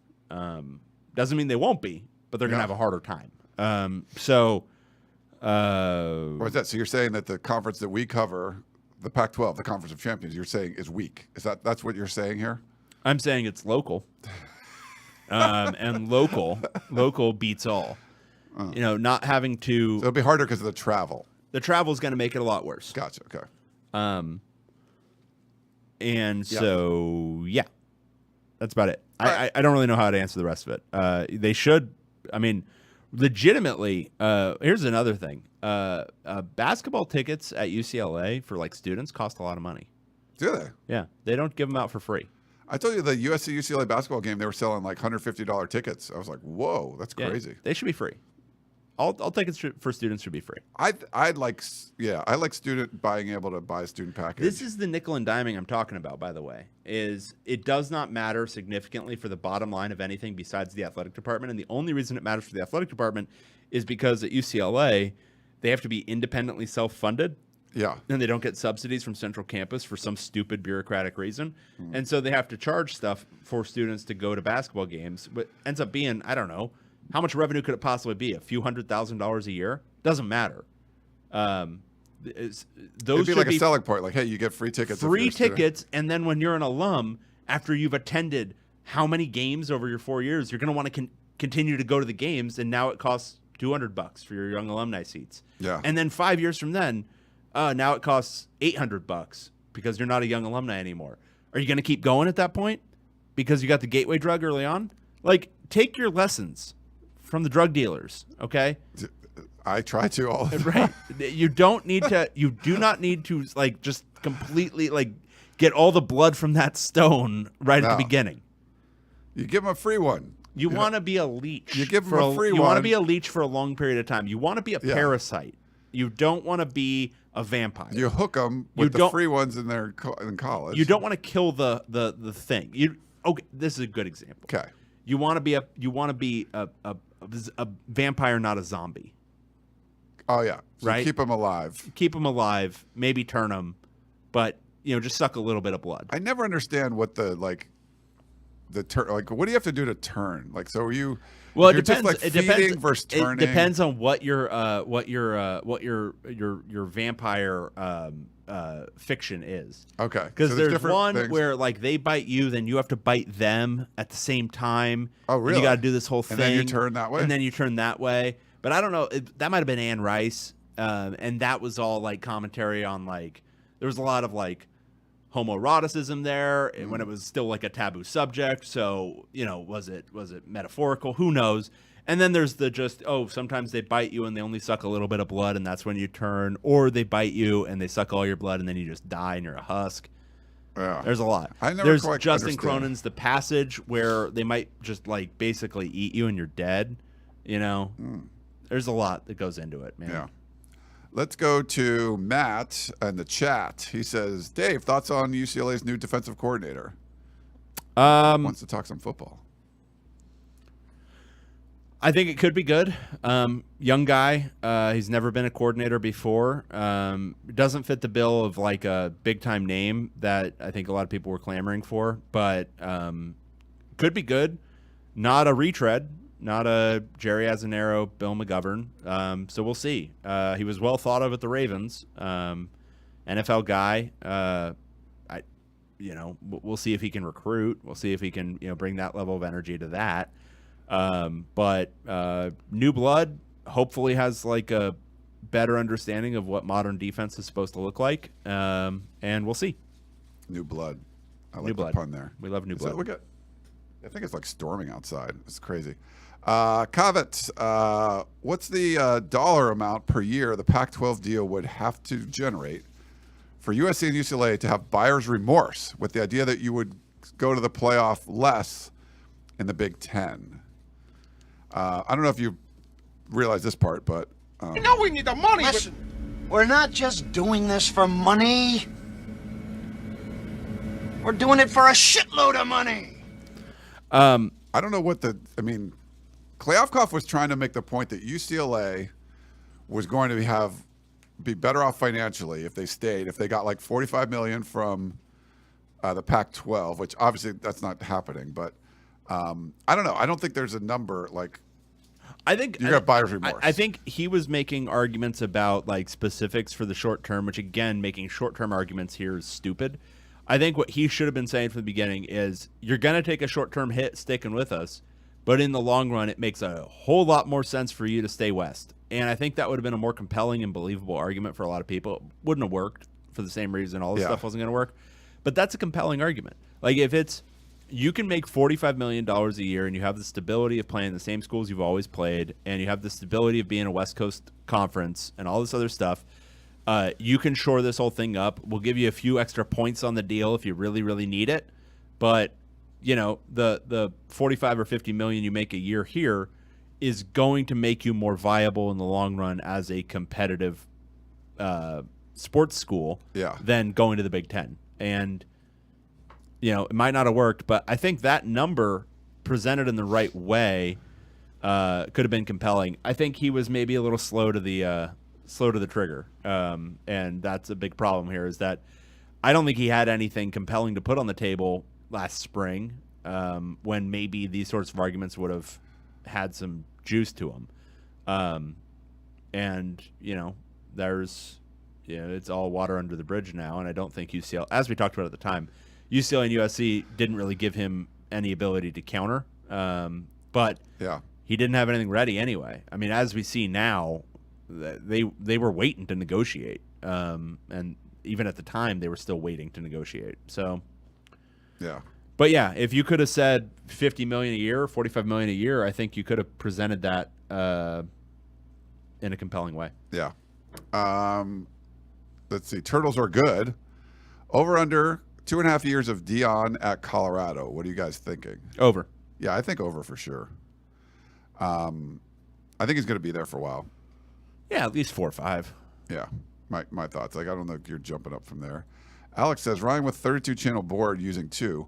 Doesn't mean they won't be, but they're going to have a harder time. Or is that? So you're saying that the conference that we cover, the Pac-12, the Conference of Champions, you're saying is weak? That's what you're saying here? I'm saying it's local, and local beats all. Not having to. So it'll be harder because of the travel. The travel is going to make it a lot worse. Gotcha. Okay. So that's about it. Right. I don't really know how to answer the rest of it. They should. I mean, legitimately. Here's another thing. Basketball tickets at UCLA for like students cost a lot of money. Do they? Yeah, they don't give them out for free. I told you the USC UCLA basketball game, they were selling like $150 tickets. I was like, whoa, that's crazy. They should be free. All tickets for students should be free. I like student being able to buy a student package. This is the nickel and diming I'm talking about, by the way. Is it does not matter significantly for the bottom line of anything besides the athletic department, and the only reason it matters for the athletic department is because at UCLA they have to be independently self-funded. Yeah. And they don't get subsidies from Central Campus for some stupid bureaucratic reason. And so they have to charge stuff for students to go to basketball games, but ends up being, I don't know, how much revenue could it possibly be? A few $100,000 a year? Doesn't matter. Those It'd be like a selling point. Like, hey, you get free tickets. Free tickets, and then when you're an alum, after you've attended how many games over your 4 years, you're going to want to continue to go to the games, and now it costs $200 for your young alumni seats. Yeah. And then 5 years from then, now it costs $800 because you're not a young alumni anymore. Are you going to keep going at that point because you got the gateway drug early on? Like, take your lessons from the drug dealers, okay? I try to all the time. Right. You do not need to like just completely like get all the blood from that stone right at the beginning. You give them a free one. You want to be a leech. You give them a free one. You want to be a leech for a long period of time. You want to be a parasite. You don't want to be a vampire. You hook them with the free ones in college. You don't want to kill the thing. This is a good example. Okay. You want to be a vampire, not a zombie. Oh yeah, so right. Keep them alive. Keep them alive. Maybe turn them, but just suck a little bit of blood. I never understand what what do you have to do to turn? Like, so are you? Well, it you're depends. Just like feeding versus turning. It depends on what your vampire fiction is. Okay, because so there's one things. where like they bite you, then you have to bite them at the same time. Oh, really? And you got to do this whole thing, and then you turn that way, and then you turn that way. But I don't know. That might have been Anne Rice, and that was all like commentary on like there was a lot of like homoeroticism there when it was still like a taboo subject. So was it metaphorical? Who knows? And then there's the sometimes they bite you and they only suck a little bit of blood, and that's when you turn, or they bite you and they suck all your blood and then you just die and you're a husk. Yeah. There's a lot. There's Justin Cronin's The Passage, where they might just like basically eat you and you're dead. There's a lot that goes into it, man. Yeah. Let's go to Matt in the chat. He says, Dave, thoughts on UCLA's new defensive coordinator? Wants to talk some football. I think it could be good. Young guy. He's never been a coordinator before. Doesn't fit the bill of like a big time name that I think a lot of people were clamoring for, but could be good. Not a retread. Not a Jerry Azzinaro, Bill McGovern. So we'll see. He was well thought of at the Ravens. NFL guy. We'll see if he can recruit. We'll see if he can, bring that level of energy to that. But new blood hopefully has like a better understanding of what modern defense is supposed to look like. And we'll see. New blood. I like new the blood. pun there. We love new blood. I think it's like storming outside. It's crazy. Kavit, what's the dollar amount per year the Pac-12 deal would have to generate for USC and UCLA to have buyer's remorse with the idea that you would go to the playoff less in the Big Ten? I don't know if you realize this part, but we need the money. Listen, we're not just doing this for money. We're doing it for a shitload of money. I don't know what Kliavkoff was trying to make the point that UCLA was going to be better off financially if they stayed, if they got like $45 million from the Pac-12, which obviously that's not happening. But I don't know. I don't think there's a number like. I think you got buyer's remorse. I think he was making arguments about like specifics for the short term, which again, making short term arguments here is stupid. I think what he should have been saying from the beginning is you're going to take a short term hit sticking with us, but in the long run, it makes a whole lot more sense for you to stay West. And I think that would have been a more compelling and believable argument for a lot of people. It wouldn't have worked for the same reason all this stuff wasn't going to work. But that's a compelling argument. Like, if it's, you can make $45 million a year and you have the stability of playing the same schools you've always played, and you have the stability of being a West Coast conference and all this other stuff, you can shore this whole thing up. We'll give you a few extra points on the deal if you really, really need it. But, you know, the 45 or 50 million you make a year here is going to make you more viable in the long run as a competitive sports school than going to the Big Ten. And, you know, it might not have worked, but I think that number presented in the right way could have been compelling. I think he was maybe a little slow to the trigger, and that's a big problem here. Is that I don't think he had anything compelling to put on the table last spring, when maybe these sorts of arguments would have had some juice to them. And you know, it's all water under the bridge now, and I don't think UCLA, as we talked about at the time, UCLA and USC didn't really give him any ability to counter. But he didn't have anything ready anyway. I mean, as we see now, they were waiting to negotiate, and even at the time, they were still waiting to negotiate. So, but yeah, if you could have said $50 million a year, $45 million a year, I think you could have presented that in a compelling way. Yeah. Let's see. Turtles are good. Over under 2.5 years of Dion at Colorado. What are you guys thinking? Over. Yeah, I think over for sure. I think he's going to be there for a while. Yeah, at least 4 or 5. Yeah, my thoughts. Like, I don't know if you're jumping up from there. Alex says, Ryan with 32 channel board using 2.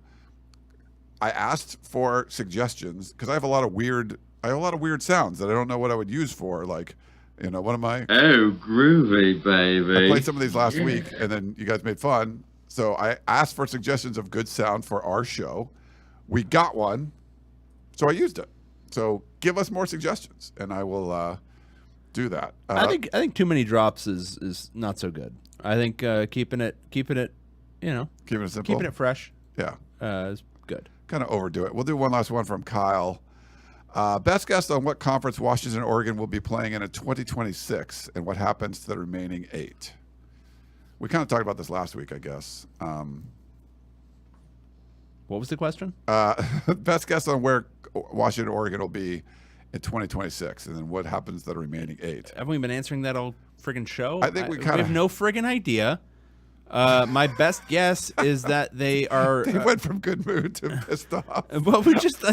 I asked for suggestions because I have a lot of weird sounds that I don't know what I would use for. Like, you know, what am I? Oh, groovy, baby. I played some of these last week, and then you guys made fun. So I asked for suggestions of good sound for our show. We got one, so I used it. So give us more suggestions, and I will do that. I think too many drops is not so good. I think keeping it, you know, keeping it simple, keeping it fresh. Yeah, is good. Kind of overdo it. We'll do one last one from Kyle. Best guess on what conference Washington and Oregon will be playing in 2026, and what happens to the remaining 8. We kind of talked about this last week, I guess. What was the question? Best guess on where Washington and Oregon will be in 2026, and then what happens to the remaining 8. Haven't we been answering that all friggin' show? I think we have no friggin' idea. My best guess is that they are. They went from good mood to pissed off. Well, we just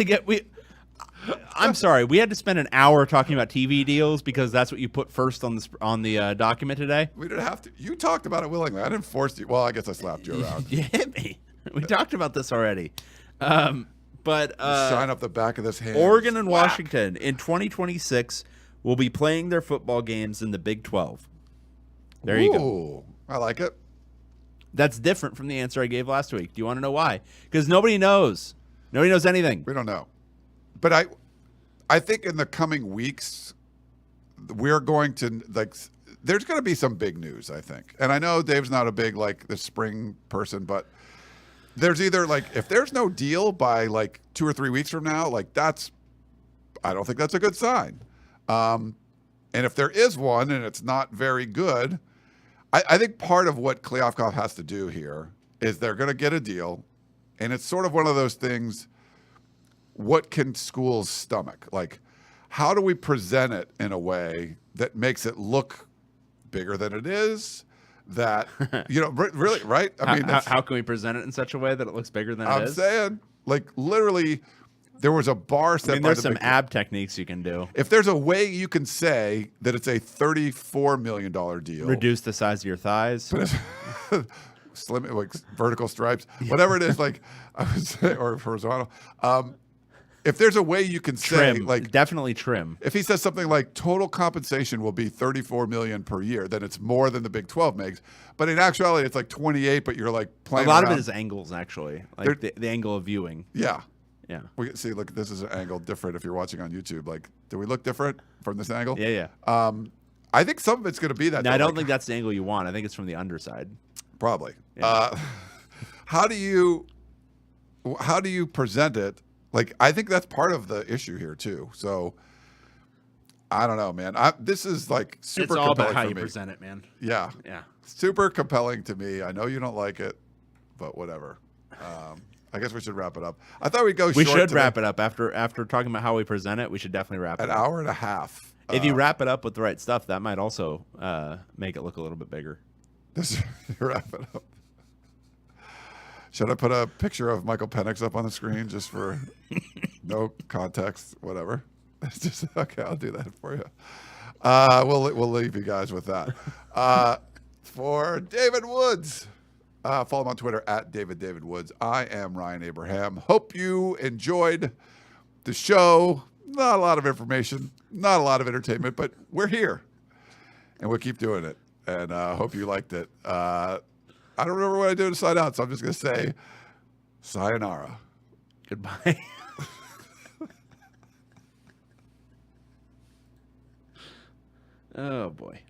I'm sorry. We had to spend an hour talking about TV deals because that's what you put first on the document today. We didn't have to. You talked about it willingly. I didn't force you. Well, I guess I slapped you around. You hit me. We talked about this already. But shine up the back of this hand. Oregon and Washington in 2026 will be playing their football games in the Big 12. There you go. I like it. That's different from the answer I gave last week. Do you want to know why? Because nobody knows. Nobody knows anything. We don't know. But I think in the coming weeks, we're going to, like, there's going to be some big news, I think. And I know Dave's not a big, like, the spring person, but there's either, like, if there's no deal by, like, 2 or 3 weeks from now, like, I don't think that's a good sign. And if there is one and it's not very good, I think part of what Kliavkoff has to do here is they're going to get a deal. And it's sort of one of those things, what can schools stomach? Like, how do we present it in a way that makes it look bigger than it is? That, you know, really, right? I mean, how can we present it in such a way that it looks bigger than it is? I'm saying, like, literally, there was a bar set. I mean, there's some ab techniques you can do. If there's a way you can say that it's a $34 million deal, reduce the size of your thighs, slim, like vertical stripes, whatever it is, like I would say, or horizontal. If there's a way you can say, like, definitely trim. If he says something like total compensation will be $34 million per year, then it's more than the Big 12 makes. But in actuality, it's like 28. But you're like playing. A lot around. of it is angles, actually, like the angle of viewing. Yeah. Yeah. We see. Look, this is an angle different. If you're watching on YouTube, like, do we look different from this angle? Yeah, yeah. I think some of it's going to be that. No, I don't think that's the angle you want. I think it's from the underside. Probably. Yeah. How do you present it Like, I think that's part of the issue here too. So I don't know, man. This is like super It's all compelling about how for you me. present it, man. Yeah. Yeah. Super compelling to me. I know you don't like it, but whatever. I guess we should wrap it up. I thought we'd go We short should today. wrap it up after talking about how we present it. We should definitely wrap it An up. hour and a half. If you wrap it up with the right stuff, that might also make it look a little bit bigger. Just wrap it up. Should I put a picture of Michael Penix up on the screen just for no context, whatever? It's just okay. I'll do that for you. We'll leave you guys with that. For David Woods, follow him on Twitter at David Woods. I am Ryan Abraham. Hope you enjoyed the show. Not a lot of information, not a lot of entertainment, but we're here, and we'll keep doing it. And hope you liked it. I don't remember what I did to sign out, so I'm just going to say sayonara. Goodbye. Oh, boy.